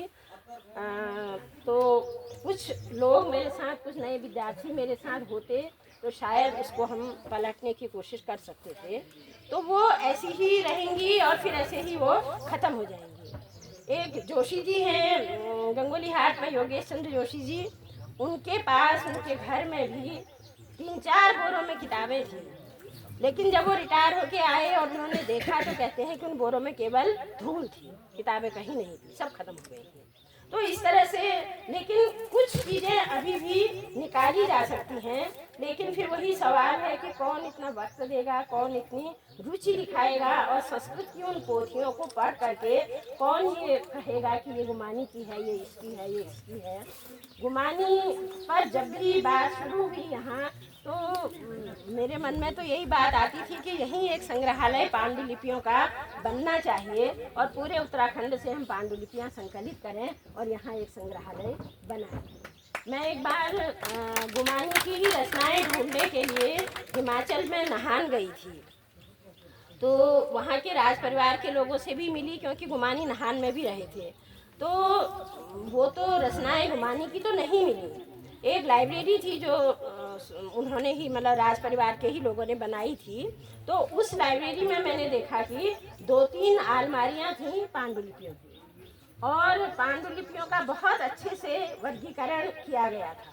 तो कुछ लोग मेरे साथ, कुछ नए विद्यार्थी मेरे साथ होते तो शायद इसको हम पलटने की कोशिश कर सकते थे। तो वो ऐसी ही रहेंगी और फिर ऐसे ही वो ख़त्म हो जाएंगी। एक जोशी जी हैं गंगोली हाट में, योगेश चंद्र जोशी जी, उनके पास उनके घर में भी 3-4 बोरों में किताबें थी, लेकिन जब वो रिटायर होके आए और उन्होंने देखा तो कहते हैं कि उन बोरों में केवल धूल थी, किताबें कहीं नहीं थी, सब खत्म हो गई थी। तो इस तरह से, लेकिन कुछ चीज़ें अभी भी निकाली जा सकती हैं, लेकिन फिर वही सवाल है कि कौन इतना वक्त देगा, कौन इतनी रुचि दिखाएगा, और संस्कृत की उन पोथियों को पढ़ करके कौन ये कहेगा कि ये गुमानी की है, ये इसकी है, ये इसकी है। गुमानी पर जब भी बात शुरू हुई यहाँ, तो मेरे मन में तो यही बात आती थी कि यहीं एक संग्रहालय पांडुलिपियों का बनना चाहिए, और पूरे उत्तराखंड से हम पांडुलिपियाँ संकलित करें और यहाँ एक संग्रहालय बनाएं। मैं एक बार गुमानी की ही रचनाएं ढूंढने के लिए हिमाचल में नाहन गई थी, तो वहाँ के राज परिवार के लोगों से भी मिली, क्योंकि गुमानी नाहन में भी रहे थे। तो वो तो रचनाएं गुमानी की तो नहीं मिली। एक लाइब्रेरी थी जो उन्होंने ही मतलब राज परिवार के ही लोगों ने बनाई थी, तो उस लाइब्रेरी में मैंने देखा कि 2-3 अलमारियाँ थीं पांडुलिपियों की, और पांडुलिपियों का बहुत अच्छे से वर्गीकरण किया गया था,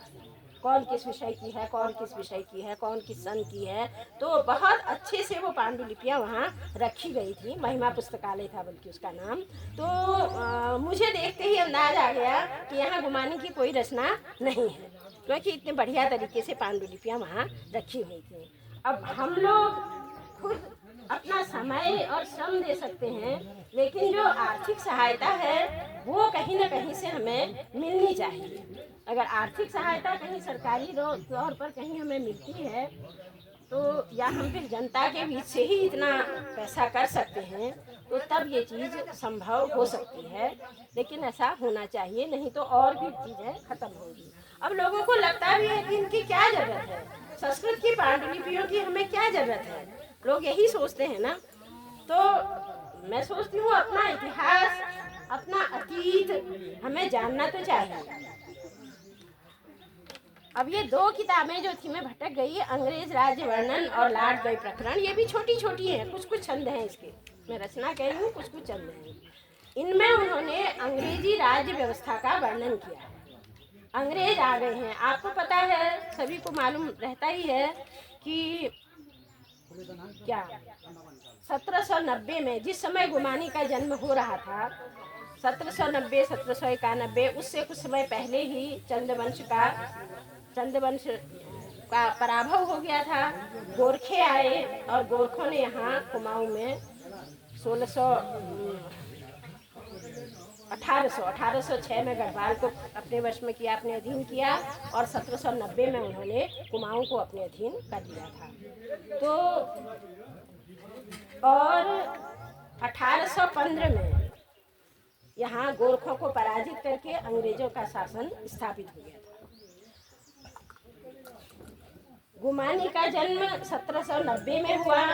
कौन किस विषय की है, कौन किस विषय की है, कौन किस सन की है। तो बहुत अच्छे से वो पांडुलिपियाँ वहाँ रखी गई थी, महिमा पुस्तकालय था बल्कि उसका नाम। तो मुझे देखते ही अंदाज आ गया कि यहाँ गुमानी की कोई रचना नहीं है, क्योंकि इतने बढ़िया तरीके से पांडुलिपियाँ वहाँ रखी हुई थी। अब हम लोग खुद अपना समय और श्रम दे सकते हैं, लेकिन जो आर्थिक सहायता है वो कहीं ना कहीं से हमें मिलनी चाहिए। अगर आर्थिक सहायता कहीं सरकारी तौर पर कहीं हमें मिलती है, तो या हम फिर जनता के बीच से ही इतना पैसा कर सकते हैं, तो तब ये चीज़ संभव हो सकती है। लेकिन ऐसा होना चाहिए, नहीं तो और भी चीज़ें खत्म होंगी। अब लोगों को लगता भी है कि इनकी क्या ज़रूरत है, संस्कृत की पांडुलिपियों की हमें क्या ज़रूरत है, लोग यही सोचते हैं ना। तो मैं सोचती हूँ अपना इतिहास, अपना अतीत हमें जानना तो चाहिए। अब ये 2 किताबें जो थी, मैं भटक गई, अंग्रेज राज्य वर्णन और लॉर्ड गई प्रकरण, ये भी छोटी छोटी हैं, कुछ कुछ छंद हैं इसके, मैं रचना कह रही हूँ, कुछ कुछ छंद हैं। इनमें उन्होंने अंग्रेजी राज्य व्यवस्था का वर्णन किया। अंग्रेज आ गए हैं, आपको पता है, सभी को मालूम रहता ही है कि क्या 1790 में जिस समय गुमानी का जन्म हो रहा था, 1790 1791, उससे कुछ समय पहले ही चंद्रवंश का पराभव हो गया था। गोरखे आए और गोरखों ने यहाँ कुमाऊं में 1806 में गढ़वाल को अपने वश में किया, अपने अधीन किया, और 1790 में उन्होंने कुमाऊं को अपने अधीन कर लिया था। तो और 1815 में यहाँ गोरखों को पराजित करके अंग्रेजों का शासन स्थापित हो गया था। गुमानी का जन्म 1790 में हुआ।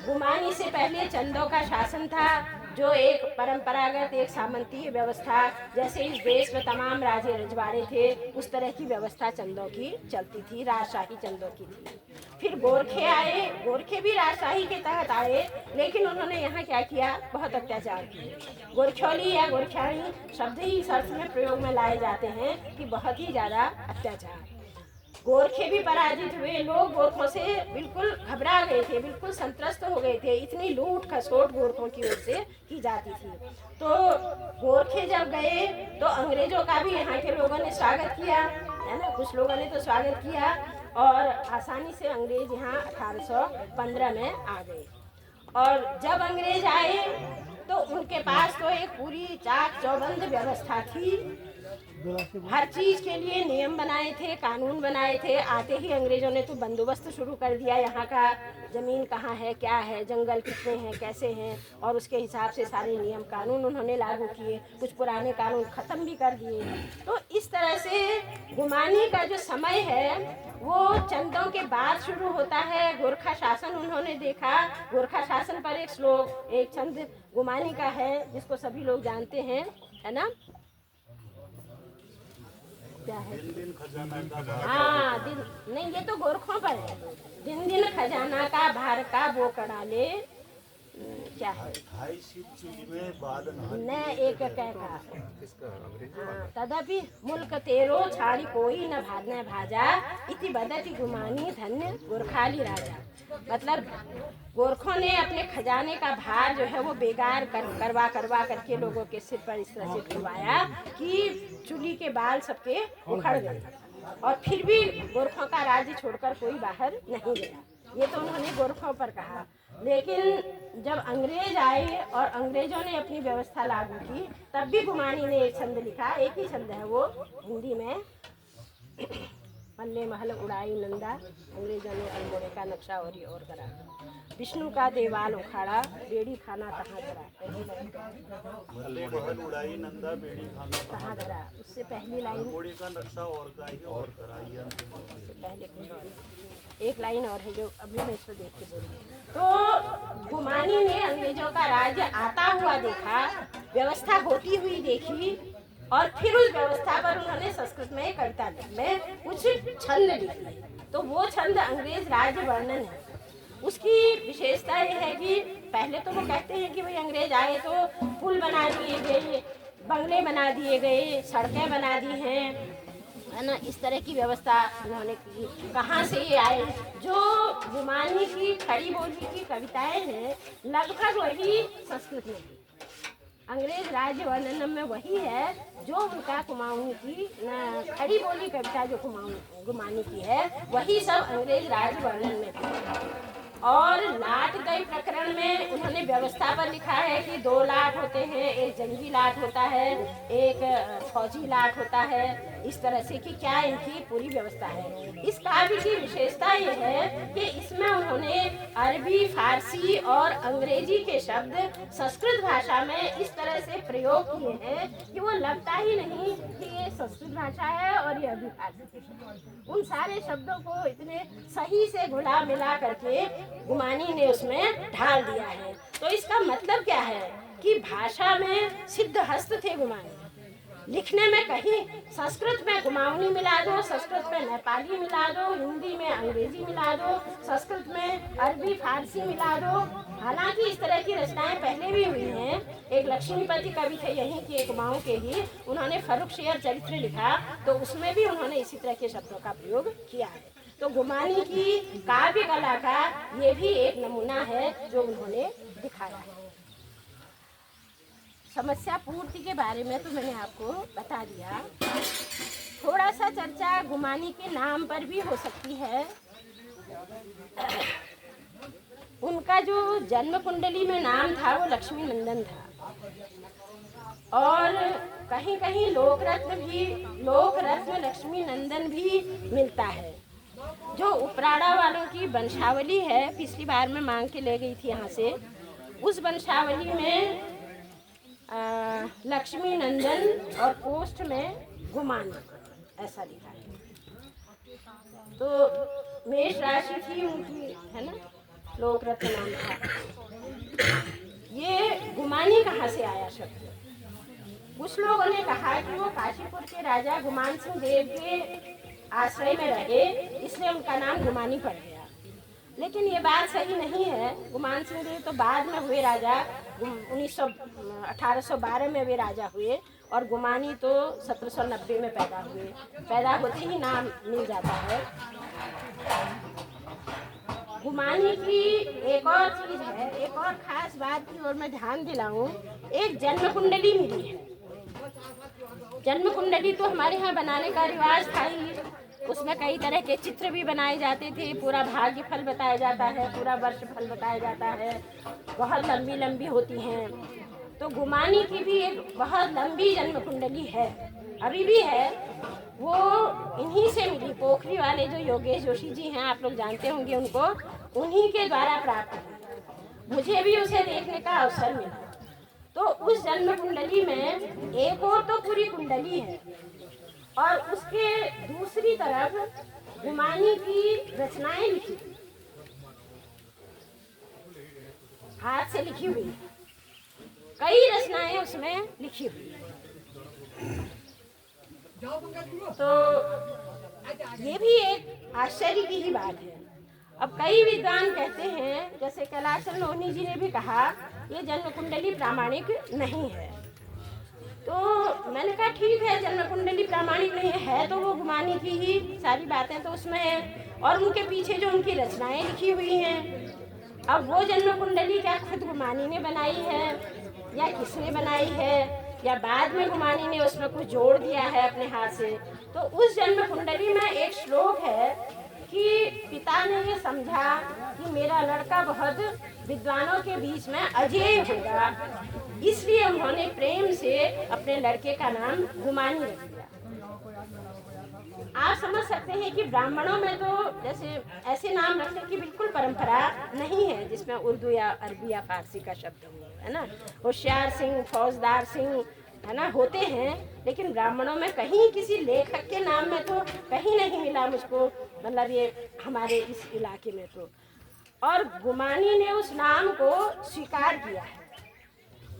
गुमानी से पहले चंदों का शासन था, जो एक परंपरागत, एक सामंतीय व्यवस्था, जैसे इस देश में तमाम राजे रजवाड़े थे, उस तरह की व्यवस्था चंदों की चलती थी, राजशाही चंदों की थी। फिर गोरखे आए, गोरखे भी राजशाही के तहत आए, लेकिन उन्होंने यहाँ क्या किया, बहुत अत्याचार किए। गोरखोली या गोरख्याणी शब्द ही इस अर्थ में प्रयोग में लाए जाते हैं कि बहुत ही ज़्यादा अत्याचार। गोरखे भी पराजित हुए, लोग गोरखों से बिल्कुल घबरा गए थे, बिल्कुल संत्रस्त हो गए थे, इतनी लूट खसोट गोरखों की ओर से की जाती थी। तो गोरखे जब गए तो अंग्रेजों का भी यहाँ के लोगों ने स्वागत किया, है ना, कुछ लोगों ने तो स्वागत किया और आसानी से अंग्रेज यहाँ 1815 में आ गए। और जब अंग्रेज आए तो उनके पास तो एक पूरी चाक चौबंद व्यवस्था थी, हर चीज के लिए नियम बनाए थे, कानून बनाए थे। आते ही अंग्रेजों ने तो बंदोबस्त शुरू कर दिया, यहाँ का जमीन कहाँ है, क्या है, जंगल कितने हैं, कैसे हैं, और उसके हिसाब से सारे नियम कानून उन्होंने लागू किए, कुछ पुराने कानून ख़त्म भी कर दिए। तो इस तरह से गुमानी का जो समय है वो चंदों के बाद शुरू होता है। गोरखा शासन उन्होंने देखा, गोरखा शासन पर एक श्लोक, एक छंद गुमानी का है जिसको सभी लोग जानते हैं, है ना, क्या है? दिन दिन खजाना का हाँ, दिन नहीं, ये तो गोरखों पर है। दिन दिन खजाना का भार का वो कड़ाले, क्या है? 28 चूल्ही में बाद न एक कहता तदपि मुल्क तेरो छाड़ी कोई न भाजा इति बदति गुमानी धन्य गोरखाली राजा। मतलब गोरखों ने अपने खजाने का भार जो है वो बेगार करवा करके लोगों के सिर पर इस तरह से ढुलवाया कि चूल्ही के बाल सबके उखड़ गए, और फिर भी गोरखों का राज्य छोड़कर कोई बाहर नहीं गया। ये तो उन्होंने गोरखों पर कहा। लेकिन जब अंग्रेज आए और अंग्रेजों ने अपनी व्यवस्था लागू की, तब भी गुमानी ने एक छंद लिखा, एक ही छंद है वो हिंदी में, मल्ले महल उड़ाई नंदा, अंग्रेजों ने अल्मोड़े का नक्शा और करा, विष्णु का देवाल उखाड़ा, बेड़ी खाना कहाँ धरा, मल्ले महल उड़ाई नंदा बेड़ी खाना कहाँ धरा। उससे पहली लाइन, घोड़े का नक्शा और का और कराई, पहले कुछ और एक लाइन और है जो अभी मैं इसको देख के बोलूँ। तो गुमानी ने अंग्रेजों का राज्य आता हुआ देखा, व्यवस्था होती हुई देखी, और फिर उस व्यवस्था पर उन्होंने संस्कृत में कविता में कुछ छंद लिखे। तो वो छंद अंग्रेज राज्य वर्णन है। उसकी विशेषता ये है कि पहले तो वो कहते हैं कि भाई अंग्रेज आए तो पुल बना दिए गए, बंगले बना दिए गए, सड़कें बना दी हैं, है ना, इस तरह की व्यवस्था उन्होंने की। कहाँ से ये आए? जो गुमानी की खड़ी बोली की कविताएं हैं लगभग वही संस्कृत में थी। अंग्रेज राज्य वर्णन में वही है जो उनका कुमाऊनी की खड़ी बोली कविता जो गुमानी की है, वही सब अंग्रेज राज्य वर्णन में थी। और लाट गई प्रकरण में उन्होंने व्यवस्था पर लिखा है कि 2 लाट होते हैं, एक जंगी लाट होता है, एक फौजी लाट होता है, इस तरह से कि क्या इनकी पूरी व्यवस्था है। इस काव्य की विशेषता ये है कि इसमें उन्होंने अरबी, फारसी और अंग्रेजी के शब्द संस्कृत भाषा में इस तरह से प्रयोग किए हैं कि वो लगता ही नहीं कि ये संस्कृत भाषा है और ये अरबी फारसी। उन सारे शब्दों को इतने सही से घुला मिला करके गुमानी ने उसमें ढाल दिया है। तो इसका मतलब क्या है कि भाषा में सिद्ध हस्त थे गुमानी। लिखने में कहीं संस्कृत में गुमाऊनी मिला दो, संस्कृत में नेपाली मिला दो, हिंदी में अंग्रेजी मिला दो, संस्कृत में अरबी फारसी मिला दो। हालांकि इस तरह की रचनाएं पहले भी हुई हैं। एक लक्ष्मीपति कवि थे यहीं के, एक कुमाऊं के ही, उन्होंने फर्रुखशेर चरित्र लिखा, तो उसमें भी उन्होंने इसी तरह के शब्दों का प्रयोग किया है। तो गुमानी की काव्य कला का ये भी एक नमूना है जो उन्होंने दिखाया है। समस्या पूर्ति के बारे में तो मैंने आपको बता दिया। थोड़ा सा चर्चा गुमानी के नाम पर भी हो सकती है। उनका जो जन्म कुंडली में नाम था वो लक्ष्मी नंदन था, और कहीं कहीं लोकरत्न लक्ष्मी नंदन भी मिलता है। जो उपराड़ा वालों की वंशावली है, पिछली बार मैं मांग के ले गई थी यहाँ से, उस वंशावली में लक्ष्मी नंदन और पोस्ट में गुमानी ऐसा लिखा है। तो मेष राशि थी उनकी, है ना, लोकरत्न नाम था। ये गुमानी कहाँ से आया शब्द? कुछ लोगों ने कहा कि वो काशीपुर के राजा गुमान सिंह देव के आश्रय में रहे, इसलिए उनका नाम गुमानी पड़ गया। लेकिन ये बात सही नहीं है। गुमान सिंह देव तो बाद में हुए राजा, 1812 में वे राजा हुए। और गुमानी तो 1790 में पैदा हुए। पैदा होते ही नाम मिल जाता है। गुमानी की एक और चीज़ है, एक और ख़ास बात की ओर मैं ध्यान दिलाऊं, एक जन्म कुंडली मिली है। जन्म कुंडली तो हमारे यहाँ बनाने का रिवाज था ही। उसमें कई तरह के चित्र भी बनाए जाते थे, पूरा भाग्य फल बताया जाता है, पूरा वर्ष फल बताया जाता है, बहुत लंबी लंबी होती हैं। तो गुमानी की भी एक बहुत लंबी जन्म कुंडली है, अभी भी है। वो इन्हीं से मिली, पोखरी वाले जो योगेश जोशी जी हैं, आप लोग जानते होंगे उनको, उन्हीं के द्वारा प्राप्त हुई। मुझे भी उसे देखने का अवसर मिला। तो उस जन्म कुंडली में एक और तो पूरी कुंडली है और उसके दूसरी तरफ गुमानी की रचनाएं लिखी, हाथ से लिखी हुई, कई रचनाएं उसमें लिखी हुई। तो ये भी एक आश्चर्य की ही बात है। अब कई विद्वान कहते हैं, जैसे कैलाशचंद लोहनी जी ने भी कहा, ये जन्म कुंडली प्रामाणिक नहीं है। तो मैंने कहा ठीक है, जन्म कुंडली प्रामाणिक नहीं है तो वो गुमानी की ही सारी बातें तो उसमें हैं और उनके पीछे जो उनकी रचनाएं लिखी हुई हैं। अब वो जन्म कुंडली क्या खुद गुमानी ने बनाई है या किसने बनाई है, या बाद में गुमानी ने उसमें कुछ जोड़ दिया है अपने हाथ से। तो उस जन्म कुंडली में एक श्लोक है कि पिता ने ये समझा कि मेरा लड़का बहुत विद्वानों के बीच में अजेय होगा, इसलिए उन्होंने प्रेम से अपने लड़के का नाम गुमानी रख दिया। आप समझ सकते हैं कि ब्राह्मणों में तो जैसे ऐसे नाम रखने की बिल्कुल परंपरा नहीं है जिसमें उर्दू या अरबी या फारसी का शब्द हो, है ना। होशियार सिंह, फौजदार सिंह, है ना, होते हैं, लेकिन ब्राह्मणों में कहीं किसी लेखक के नाम में तो कहीं नहीं मिला मुझको, मतलब ये हमारे इस इलाके में तो। और गुमानी ने उस नाम को स्वीकार किया है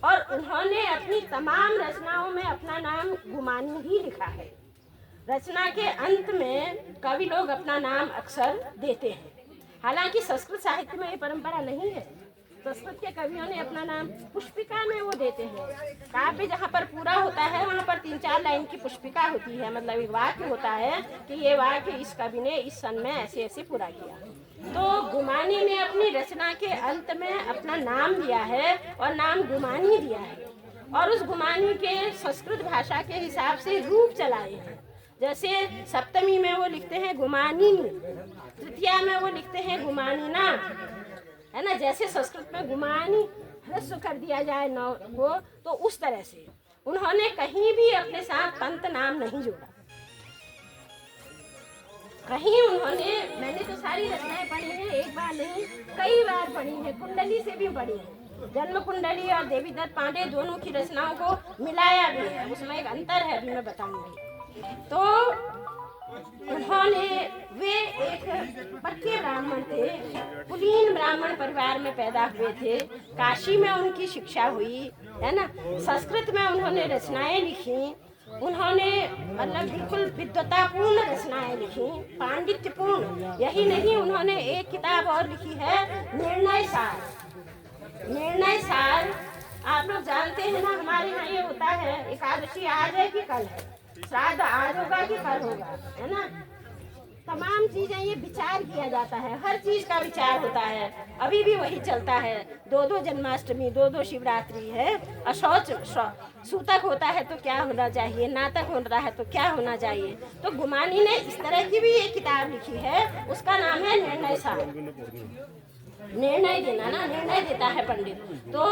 और उन्होंने अपनी तमाम रचनाओं में अपना नाम गुमानी ही लिखा है। रचना के अंत में कवि लोग अपना नाम अक्सर देते हैं, हालांकि संस्कृत साहित्य में ये परंपरा नहीं है। संस्कृत के कवियों ने अपना नाम पुष्पिका में वो देते हैं। काव्य जहाँ पर पूरा होता है वहाँ पर 3-4 लाइन की पुष्पिका होती है, मतलब एक वाक्य होता है कि ये वाक्य इस कवि ने इस सन में ऐसे ऐसे पूरा किया। तो गुमानी ने अपनी रचना के अंत में अपना नाम दिया है और नाम गुमानी दिया है, और उस गुमानी के संस्कृत भाषा के हिसाब से रूप चलाए हैं। जैसे सप्तमी में वो लिखते हैं गुमानी, तृतीया में वो लिखते हैं गुमानिना, है ना। जैसे संस्कृत में गुमानी ह्रस्व कर दिया जाए न वो, तो उस तरह से उन्होंने कहीं भी अपने साथ पंत नाम नहीं जोड़ा। कहीं उन्होंने, मैंने तो सारी रचनाएं पढ़ी हैं, एक बार नहीं कई बार पढ़ी है, कुंडली से भी पढ़ी है। जन्म कुंडली और देवीदत्त पांडे दोनों की रचनाओं को मिलाया भी है, उसमें एक अंतर है भी मैं बताऊंगी। तो उन्होंने, वे एक पक्के ब्राह्मण थे, कुलीन ब्राह्मण परिवार में पैदा हुए थे। काशी में उनकी शिक्षा हुई, है ना। संस्कृत में उन्होंने रचनाएं लिखी, उन्होंने मतलब बिल्कुल विद्वतापूर्ण रचनाएं लिखी, पांडित्यपूर्ण। यही नहीं, उन्होंने एक किताब और लिखी है, निर्णय सार। निर्णय सार आप लोग जानते हैं ना, हमारे यहाँ ये होता है, एकादशी आज है कि कल है, श्राद्ध आज होगा कि कल होगा, है ना। तमाम चीजें ये विचार किया जाता है, हर चीज का विचार होता है। अभी भी वही चलता है, 2-2 जन्माष्टमी, 2-2 शिवरात्रि है। अशौच सूतक होता है तो क्या होना चाहिए, नाटक होता है तो क्या होना चाहिए। तो गुमानी ने इस तरह की भी एक किताब लिखी है, उसका नाम है निर्णय सार। निर्णय देना ना, निर्णय देता है पंडित। तो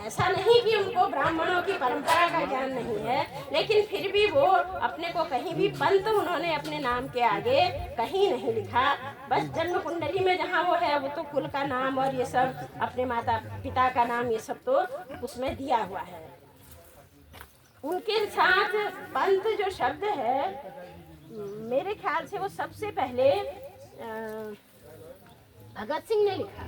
ऐसा नहीं कि उनको ब्राह्मणों की परंपरा का ज्ञान नहीं है, लेकिन फिर भी वो अपने को कहीं भी पंत उन्होंने अपने नाम के आगे कहीं नहीं लिखा। बस जन्म कुंडली में जहाँ वो है, वो तो कुल का नाम और ये सब, अपने माता पिता का नाम, ये सब तो उसमें दिया हुआ है। उनके साथ पंत जो शब्द है, मेरे ख्याल से वो सबसे पहले भगत सिंह ने लिखा।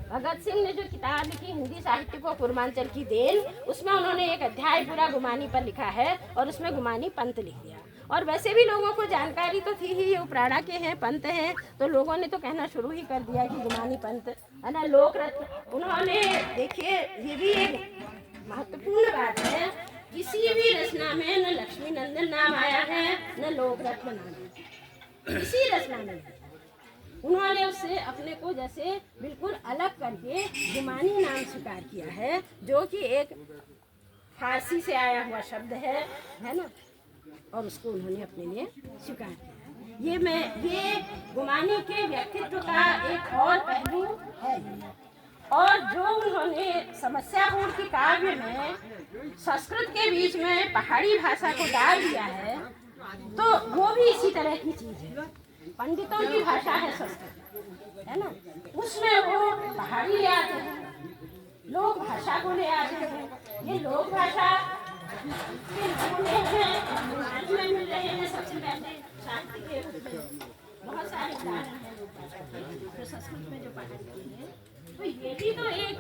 भगत सिंह ने जो किताब लिखी हिंदी साहित्य को पूर्वांचल की देन, उसमें उन्होंने एक अध्याय पूरा गुमानी पर लिखा है और उसमें गुमानी पंत लिख दिया। और वैसे भी लोगों को जानकारी तो थी ही, ये उपराड़ा के हैं, पंत हैं, तो लोगों ने तो कहना शुरू ही कर दिया कि गुमानी पंत, है ना। लोक रत्न उन्होंने, देखिए ये भी एक महत्वपूर्ण बात है किसी भी रचना में न लक्ष्मी नंदन नाम आया है न लोकरत्न नाम आया। किसी रचना में उन्होंने उससे अपने को जैसे बिल्कुल अलग करके गुमानी नाम स्वीकार किया है, जो कि एक फारसी से आया हुआ शब्द है ना, और उसको उन्होंने अपने लिए स्वीकार किया। ये गुमानी के व्यक्तित्व का एक और पहलू है। और जो उन्होंने समस्यापूर्ण की काव्य में संस्कृत के बीच में पहाड़ी भाषा को डाल दिया है, तो वो भी इसी तरह की चीज है। पंडितों की भाषा है संस्कृत, है ना, उसमें वो पहाड़ी ले आते हैं, लोक भाषा को ले आते हैं। ये लोक भाषा मिल रहे हैं सबसे पहले शांति के रूप में। बहुत सारे उदाहरण हैं लोक भाषा के जो संस्कृत में जो पढ़ाई है। तो ये भी तो एक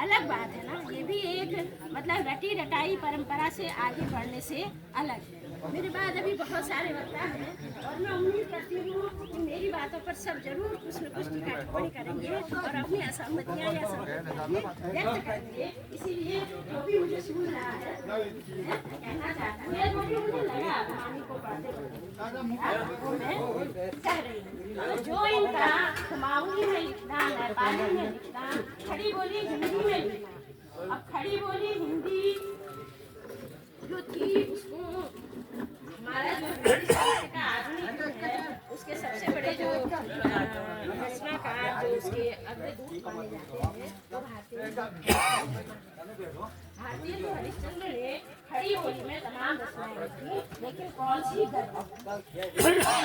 अलग बात है ना, ये भी एक मतलब रटी रटाई परंपरा से आगे बढ़ने से अलग है। मेरे बाद अभी बहुत सारे वक्ता हैं और मैं उम्मीद करती हूँ कि मेरी बातों पर सब जरूर कुछ न कुछ टीका टिप्पणी करेंगे और अपनी असहमतियाँ या सहमति व्यक्त करेंगे। इसीलिए जो भी मुझे सुन रहा है कहना चाहता हूँ, जो भी मुझे लगा कहानी को पढ़ते वो मैं कह रही हूँ। जो इनका कुमाऊनी में लिखना, नेपाली में लिखना, खड़ी बोली हिंदी में लिखना। अब खड़ी बोली हिंदी जो थी उसको हमारा जो का आधुनिक है उसके सबसे बड़े जो रचनाकार जो उसके अग्रदूत माने जाते हैं वो भारतीय जो हरिश्चंद्र ने खड़ी बोली में तमाम रचनाएं लिखी, लेकिन कौन सी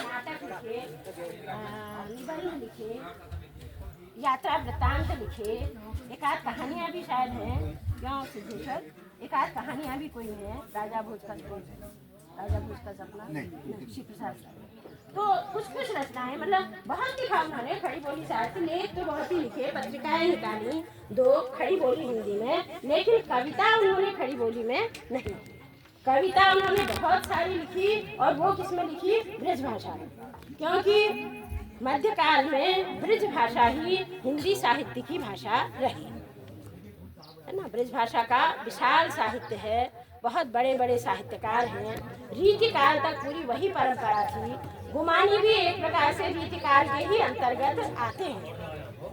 नाटक लिखे, निबंध लिखे, यात्रा वृत्तांत लिखे, एक आध कहानियाँ भी शायद हैं, क्यों सिद्धेश्वर, एक आध कहानियाँ भी कोई हैं, राजा भोज का सपना नहीं, श्री प्रसाद। तो कुछ रचनाएं मतलब बहुत लिखा उन्होंने खड़ी बोली साहित्य, लेख तो बहुत ही लिखे, पत्रिकाएं निकाली 2 खड़ी बोली हिंदी में, लेकिन कविता उन्होंने खड़ी बोली में नहीं। कविता उन्होंने बहुत सारी लिखी और वो किसमें लिखी? ब्रज भाषा में, क्योंकि मध्यकाल में ब्रज भाषा ही हिंदी साहित्य की भाषा रही है ना। ब्रज भाषा का विशाल साहित्य है, बहुत बड़े बड़े साहित्यकार हैं। रीतिकाल तक पूरी वही परंपरा थी। गुमानी भी एक प्रकार से रीतिकाल के ही अंतर्गत आते हैं।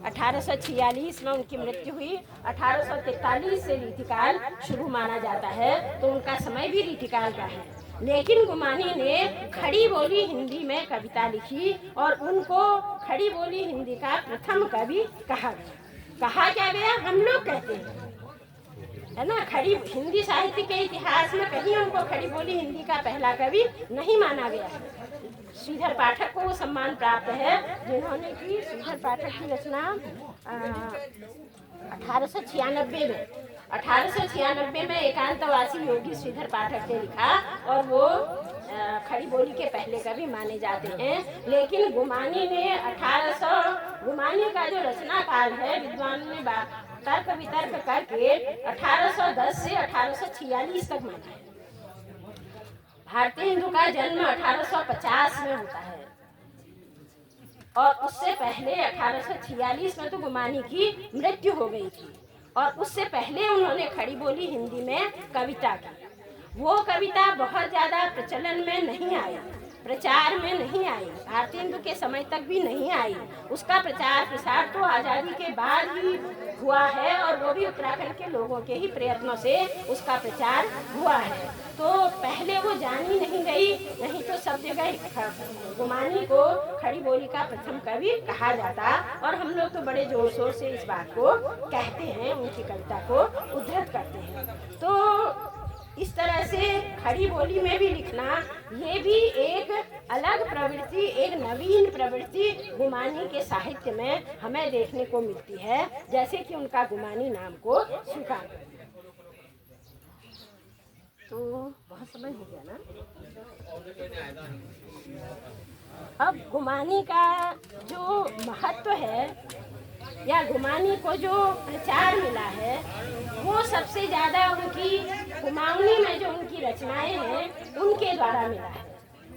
1846 में उनकी मृत्यु हुई, 1843 से रीतिकाल शुरू माना जाता है, तो उनका समय भी रीतिकाल का है। लेकिन गुमानी ने खड़ी बोली हिंदी में कविता लिखी और उनको खड़ी बोली हिंदी का प्रथम कवि कहा गया। कहा क्या गया? हम लोग कहते हैं, है ना। खड़ी हिंदी साहित्य के इतिहास में कहीं उनको खड़ी बोली हिंदी का पहला कवि नहीं माना गया। श्रीधर पाठक को वो सम्मान प्राप्त है जिन्होंने की श्रीधर पाठक की रचना 1896 में एकांतवासी योगी श्रीधर पाठक ने लिखा और वो खड़ी बोली के पहले कवि माने जाते हैं। लेकिन गुमानी ने 1800 गुमानी का जो रचना काल है विद्वान ने तर्क वितर्क करके 1810 से 1846 तक माना है। भारतीय हिंदू का जन्म 1850 में होता है और उससे पहले 1846 में तो गुमानी की मृत्यु हो गई थी और उससे पहले उन्होंने खड़ी बोली हिंदी में कविता की। वो कविता बहुत ज़्यादा प्रचलन में नहीं आई, प्रचार में नहीं आई, भारतीय हिंदू के समय तक भी नहीं आई। उसका प्रचार प्रसार तो आज़ादी के बाद ही हुआ है और वो भी उत्तराखंड के लोगों के ही प्रयत्नों से उसका प्रचार हुआ है। तो पहले वो जानी नहीं गई, नहीं तो सब जगह गुमानी को खड़ी बोली का प्रथम कवि कहा जाता और हम लोग तो बड़े जोर शोर से इस बात को कहते हैं, उनकी कविता को उद्धृत करते हैं। तो इस तरह से खड़ी बोली में भी लिखना ये भी एक अलग प्रवृत्ति, एक नवीन प्रवृत्ति गुमानी के साहित्य में हमें देखने को मिलती है, जैसे कि उनका गुमानी नाम को स्वीकार। तो बहुत समय हो गया ना। अब गुमानी का जो महत्व है या गुमानी को जो प्रचार मिला है वो सबसे ज़्यादा उनकी कुमाऊनी में जो उनकी रचनाएं हैं उनके द्वारा मिला है।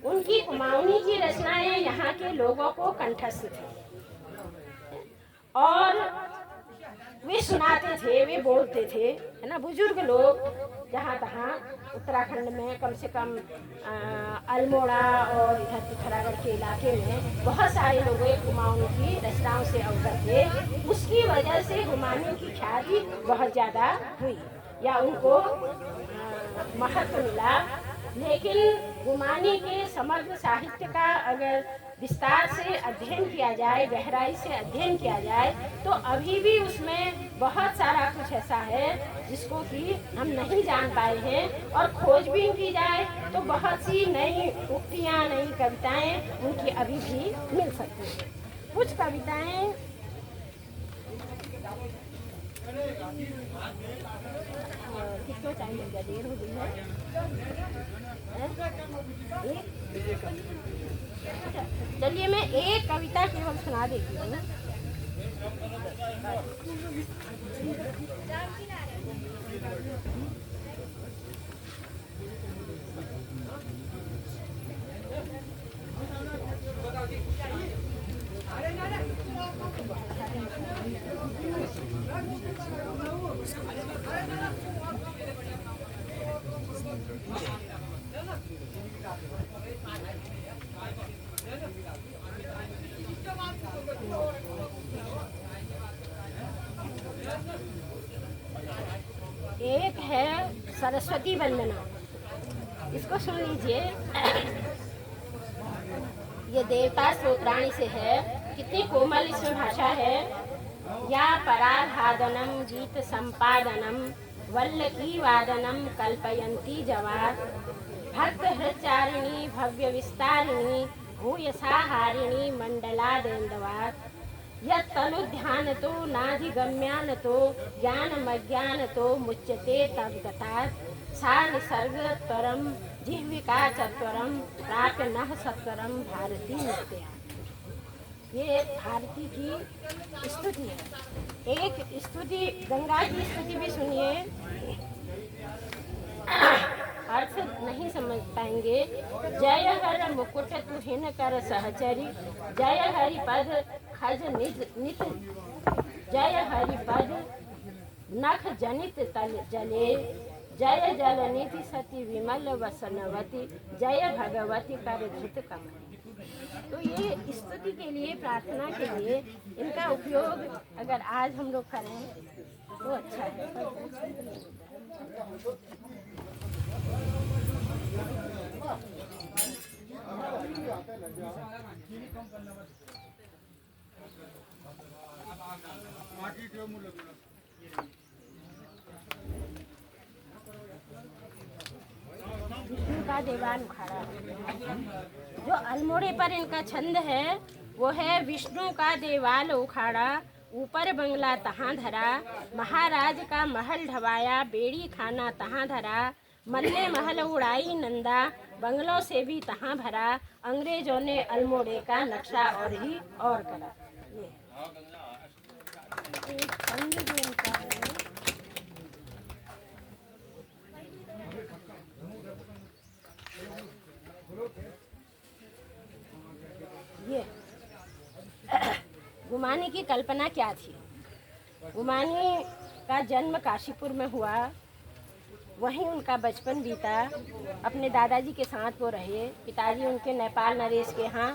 उनकी कुमाऊनी की रचनाएं यहाँ के लोगों को कंठस्थ थी और वे सुनाते थे, वे बोलते थे, है ना। बुजुर्ग लोग जहाँ तहाँ उत्तराखंड में कम से कम अल्मोड़ा और इधर पिथौरागढ़ के इलाके में बहुत सारे लोग हुमायूं की रचनाओं से अवगत थे। उसकी वजह से हुमायूं की ख्याति बहुत ज़्यादा हुई या उनको महत्व मिला। लेकिन हुमायूं के समग्र साहित्य का अगर विस्तार से अध्ययन किया जाए, गहराई से अध्ययन किया जाए, तो अभी भी उसमें बहुत सारा कुछ ऐसा है जिसको कि हम नहीं जान पाए हैं। और खोजबीन की जाए तो बहुत सी नई उक्तियाँ, नई कविताएं उनकी अभी भी मिल सकती हैं। कुछ कविताएं किसको चाहिए, देर हो गई है। चलिए मैं एक कविता केवल सुना देती हूँ। एक है सरस्वती वंदना, इसको सुन लीजिए। ये देवता स्तोत्राणी से है। कितनी कोमल इसमें भाषा है। या पराधादनम गीत संपादनम वल्लकी वादनम कल्पयंती जवार भक्त हृचारिणी भव्य विस्तारिणी भूयसाहारिणी मंडलादेन्दवार यत्तनुध्यान तो नाधिगम्यान तो ज्ञानमज्ञान तो मुच्यते तद्गतात् सा निसर्गत्वरम जिह्विका चत्वरम प्राप्य नः सत्वरम भारती नित्या। ये भारती की स्तुति है। एक स्तुति, गंगा की स्तुति भी सुनिए, अर्थ नहीं समझ पाएंगे। जय हर मुकुट तुहिन कर सहचरी, जय हरि पद खज निज नित, जय हरि पद नख जनित तल जले, जय जल निधि सती विमल वसनवती, जय भगवती कर धृत कमल। तो ये स्तुति के लिए, प्रार्थना के लिए इनका उपयोग अगर आज हम लोग करें तो अच्छा है। विष्णु का देवान उखाड़ा, जो अल्मोड़े पर इनका छंद है वो है विष्णु का देवाल उखाड़ा, ऊपर बंगला तहाँ धरा, महाराज का महल ढवाया, बेड़ी खाना तहाँ धरा, मल्ले महल उड़ाई नंदा, बंगलों से भी तहाँ भरा, अंग्रेजों ने अल्मोड़े का नक्शा और ही और करा। एक छंद जो इनका है, ये हुमायूं की कल्पना क्या थी। हुमायूं का जन्म काशीपुर में हुआ, वहीं उनका बचपन बीता। अपने दादाजी के साथ वो रहे। पिताजी उनके नेपाल नरेश के यहाँ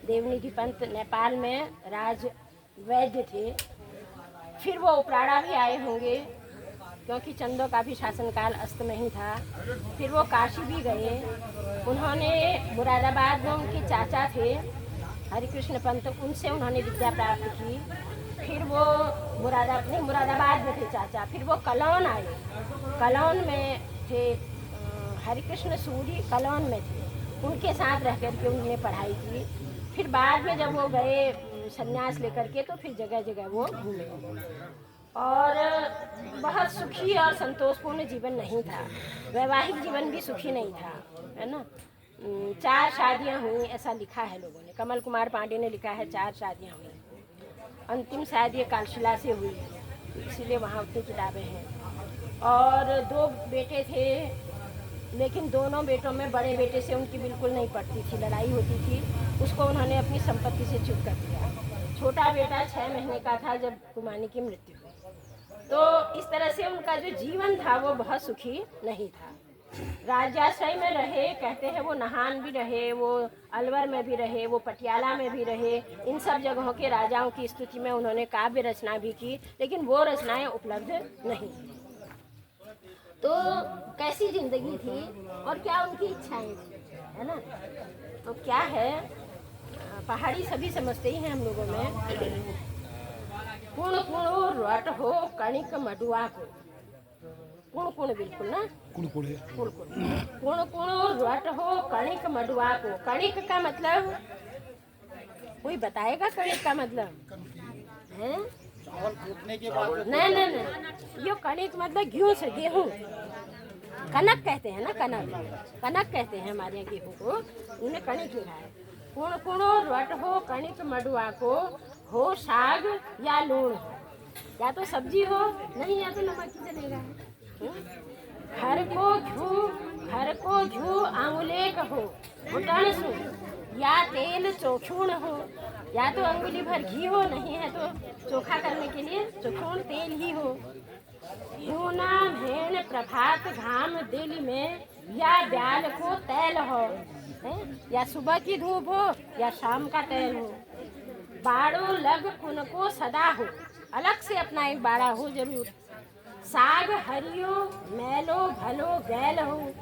देवनिधि पंत नेपाल में राज वैद्य थे। फिर वो उपराड़ा भी आए होंगे क्योंकि चंदों का भी शासनकाल अस्त में ही था। फिर वो काशी भी गए। उन्होंने मुरादाबाद में उनके चाचा थे हरिकृष्ण पंत, उनसे उन्होंने विद्या प्राप्त की। फिर वो मुरादाबाद में थे चाचा। फिर वो कलौन आए, कलौन में थे हरिकृष्ण सूरी, कलौन में थे, उनके साथ रह कर के उन्होंने पढ़ाई की। फिर बाद में जब वो गए संन्यास लेकर के, तो फिर जगह जगह वो घूमे और बहुत सुखी और संतोषपूर्ण जीवन नहीं था। वैवाहिक जीवन भी सुखी नहीं था, है ना। 4 शादियां हुई ऐसा लिखा है लोगों ने। कमल कुमार पांडे ने लिखा है 4 शादियां हुई। अंतिम शायद ये कालशिला से हुई, इसीलिए वहाँ उतनी किताबें हैं। और 2 बेटे थे, लेकिन दोनों बेटों में बड़े बेटे से उनकी बिल्कुल नहीं पड़ती थी, लड़ाई होती थी। उसको उन्होंने अपनी संपत्ति से च्युत कर दिया। छोटा बेटा 6 महीने का था जब हुमायूं की मृत्यु हुई। तो इस तरह से उनका जो जीवन था वो बहुत सुखी नहीं था। राज्याश्रय में रहे, कहते हैं वो नाहन भी रहे, वो अलवर में भी रहे, वो पटियाला में भी रहे। इन सब जगहों के राजाओं की स्तुति में उन्होंने काव्य रचना भी की, लेकिन वो रचनाएं उपलब्ध नहीं। तो कैसी जिंदगी थी और क्या उनकी इच्छाएं थी, है ना। तो क्या है, पहाड़ी सभी समझते ही हैं हम लोगों में। कुण कुणो रट हो कणिक मडुआ को, कुण कुण बिल्कुल ना, कुण कुणो रट हो कणिक मडुआ को। कणिक का मतलब कोई बताएगा? कणिक का मतलब है नहीं, यो कणिक मतलब गेहूं से, गेहूं कनक कहते हैं ना, कनक कहते हैं हमारे यहाँ गेहूं को, उन्हें कणिक लिखा है। कुण कुणो रट हो कणिक मडुआ को, हो साग या लूण, या तो सब्जी हो, नहीं या तो नमक ही चलेगा। घर को झू आंगुलेक हो घुटन सु, या तेल चोखूण हो, या तो अंगुली भर घी हो, नहीं है तो चोखा करने के लिए चोखूण तेल ही हो। ह्यूना भेड़ प्रभात घाम दिल में, या ब्याल को तैल हो, या सुबह की धूप हो या शाम का तैल हो। बाड़ो लग कुन को सदा हो, अलग से अपना एक बाड़ा हो जरूर। साग हरियो मैलो भलो गैल हो,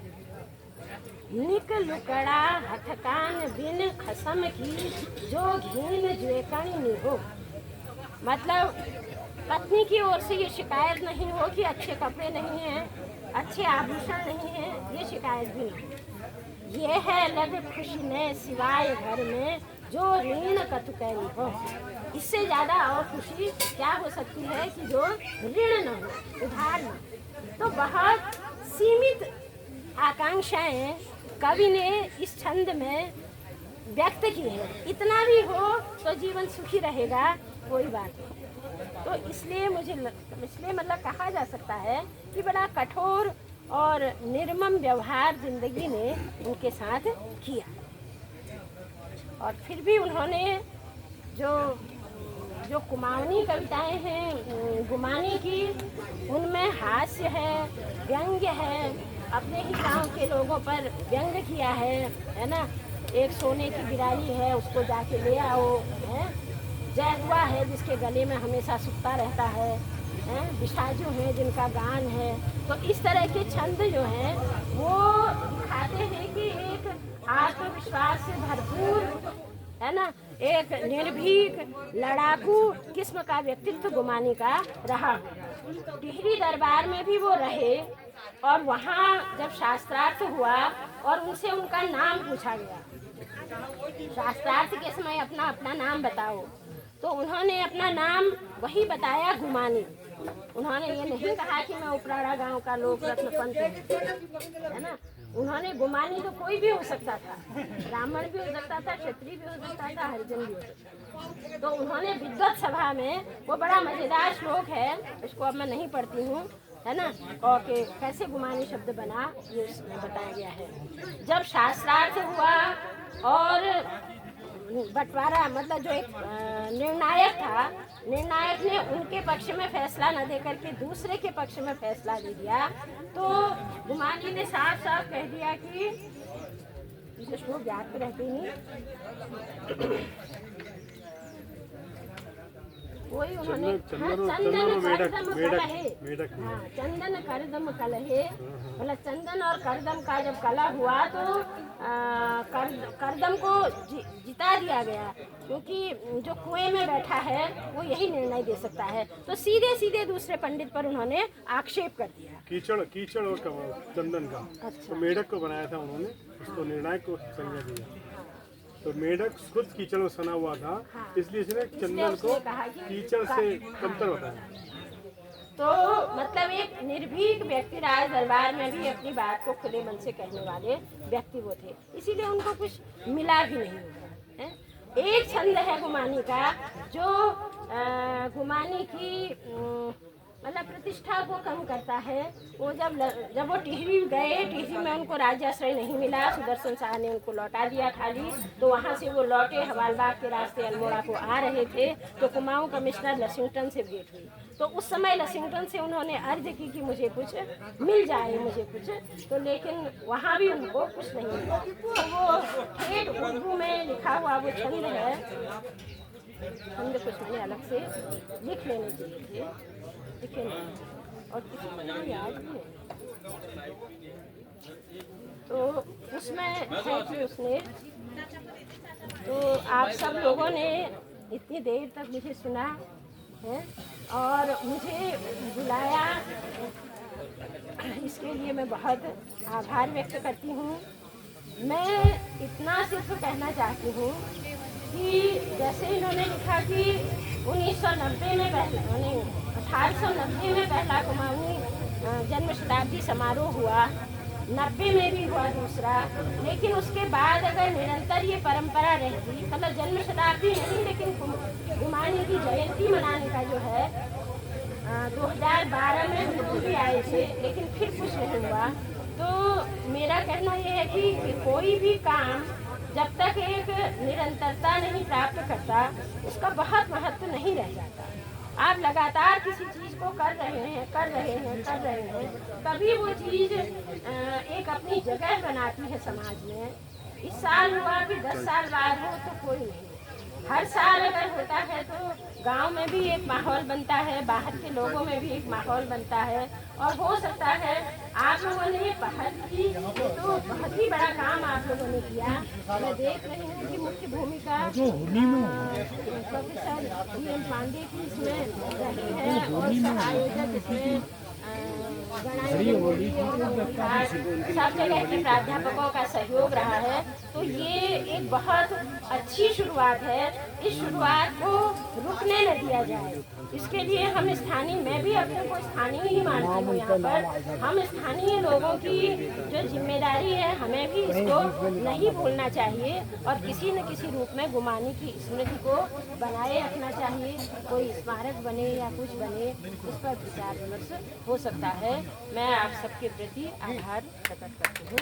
निक लुकड़ा हथकान बिन खसम की, जो घीन ज्वेकणी निहो। मतलब पत्नी की ओर से ये शिकायत नहीं हो कि अच्छे कपड़े नहीं हैं, अच्छे आभूषण नहीं हैं, ये शिकायत भी नहीं। ये है लग खुशी ने सिवाय घर में, जो ऋण कतु कैरी हो। इससे ज़्यादा और खुशी क्या हो सकती है कि जो ऋण न हो, उधार न। तो बहुत सीमित आकांक्षाएं कवि ने इस छंद में व्यक्त की है। इतना भी हो तो जीवन सुखी रहेगा, कोई बात नहीं। तो इसलिए मतलब कहा जा सकता है कि बड़ा कठोर और निर्मम व्यवहार जिंदगी ने उनके साथ किया। और फिर भी उन्होंने जो कुमाऊनी कविताएं हैं गुमानी की, उनमें हास्य है, व्यंग्य है, अपने ही गांव के लोगों पर व्यंग किया है ना। एक सोने की बिराली है, उसको जाके ले आओ, है। जैगुआ है जिसके गले में हमेशा सूखता रहता है, बिसाजू हैं जिनका गान है। तो इस तरह के छंद जो हैं वो दिखाते हैं कि एक आत्मविश्वास से भरपूर, है ना, एक निर्भीक लड़ाकू किस्म का व्यक्तित्व गुमानी का रहा। टिहरी दरबार में भी वो रहे, और वहाँ जब शास्त्रार्थ हुआ और उनसे उनका नाम पूछा गया, शास्त्रार्थ के समय अपना अपना नाम बताओ, तो उन्होंने अपना नाम वही बताया, गुमानी। उन्होंने ये नहीं कहा कि मैं उपराड़ा गांव का लोक रत्न पंत, है ना। उन्होंने गुमानी तो कोई भी हो सकता था, ब्राह्मण भी हो सकता था, क्षत्रिय भी हो सकता था, हरिजन भी हो सकता था। तो उन्होंने विद्वत सभा में, वो बड़ा मजेदार श्लोक है, उसको अब मैं नहीं पढ़ती हूँ, है ना, और कि कैसे गुमानी शब्द बना ये बताया गया है। जब शास्त्रार्थ हुआ और बंटवारा, मतलब जो एक निर्णायक था, निर्णायक ने उनके पक्ष में फैसला न देकर के दूसरे के पक्ष में फैसला दे दिया, तो गुमानी ने साफ साफ कह दिया कि इसे श्लोक याद तो रहते नहीं, वही उन्होंने चंदन करदम कलहे, मतलब चंदन और करदम का जब कला हुआ तो करदम को जिता दिया गया, क्योंकि जो कुएं में बैठा है वो यही निर्णय दे सकता है। तो सीधे सीधे दूसरे पंडित पर उन्होंने आक्षेप कर दिया। कीचड़ और चंदन का। अच्छा। तो मेढक को बनाया था उन्होंने, उसको निर्णायक को संज्ञा दिया। तो मेढक खुद कीचड़ में सना हुआ था। हाँ। इसलिए इसने चंदन को कीचड़ से कमतर बताया। तो मतलब एक निर्भीक व्यक्ति राज दरबार में भी अपनी बात को खुले मन से कहने वाले व्यक्ति वो थे, इसीलिए उनको कुछ मिला भी नहीं होगा। एक छंद है गुमानी का, जो गुमानी की मतलब प्रतिष्ठा को कम करता है। वो जब वो टिहरी गए, टिहरी में उनको राज्याश्रय नहीं मिला, सुदर्शन शाह ने उनको लौटा दिया खाली। तो वहाँ से वो लौटे, हवालबाग के रास्ते अल्मोड़ा को आ रहे थे, तो कुमाऊं कमिश्नर लशिंगटन से भेंट हुई। तो उस समय लशिंगटन से उन्होंने अर्ज की कि मुझे कुछ मिल जाए, मुझे कुछ, तो लेकिन वहाँ भी उनको कुछ नहीं मिला। तो वो ठेठ उर्दू में लिखा हुआ वो छंद है, छंद कुछ मैंने अलग से लिख लेने चाहिए थे, लिखे नहीं, और किसी को याद भी नहीं। तो उसमें है कि उसने, तो आप सब लोगों ने इतनी देर तक मुझे सुना है और मुझे बुलाया, इसके लिए मैं बहुत आभार व्यक्त करती हूँ। मैं इतना सिर्फ कहना चाहती हूँ कि जैसे इन्होंने लिखा कि 1990 में पहला, 1890 में पहला कुमाऊनी जन्म शताब्दी समारोह हुआ, 90 में भी हुआ दूसरा, लेकिन उसके बाद अगर निरंतर ये परंपरा रहती, मतलब जन्म शताब्दी नहीं लेकिन कुमाऊनी की जयंती मनाने का जो है 2012 में हुजूर भी आए थे, लेकिन फिर कुछ नहीं हुआ। तो मेरा कहना यह है कि कोई भी काम जब तक एक निरंतरता नहीं प्राप्त करता, उसका बहुत महत्व नहीं रह जाता। आप लगातार किसी चीज़ को कर रहे हैं, तभी वो चीज़ एक अपनी जगह बनाती है समाज में। इस साल हुआ कि 10 साल बाद हो तो कोई नहीं, हर साल अगर होता है तो गांव में भी एक माहौल बनता है, बाहर के लोगों में भी एक माहौल बनता है। और हो सकता है आप लोगों ने ये पहल की तो बहुत ही बड़ा काम आप लोगों ने किया। मैं देख रही हूँ कि मुख्य भूमिका प्रोफेसर वीएन पांडे की इसमें रही है और सब आयोजक इसमें सब जगह के प्राध्यापकों का सहयोग रहा है। तो ये एक बहुत अच्छी शुरुआत है, इस शुरुआत को रुकने न दिया जाए। इसके लिए हम स्थानीय, मैं भी अपने को स्थानीय ही मानती हूँ, यहाँ पर हम स्थानीय लोगों की जो जिम्मेदारी है, हमें भी इसको नहीं भूलना चाहिए और किसी न किसी रूप में गुमानी की स्मृति को बनाए रखना चाहिए। कोई स्मारक बने या कुछ बने, उस पर विचार विमर्श हो सकता है। मैं आप सबके प्रति आभार प्रकट करती हूँ।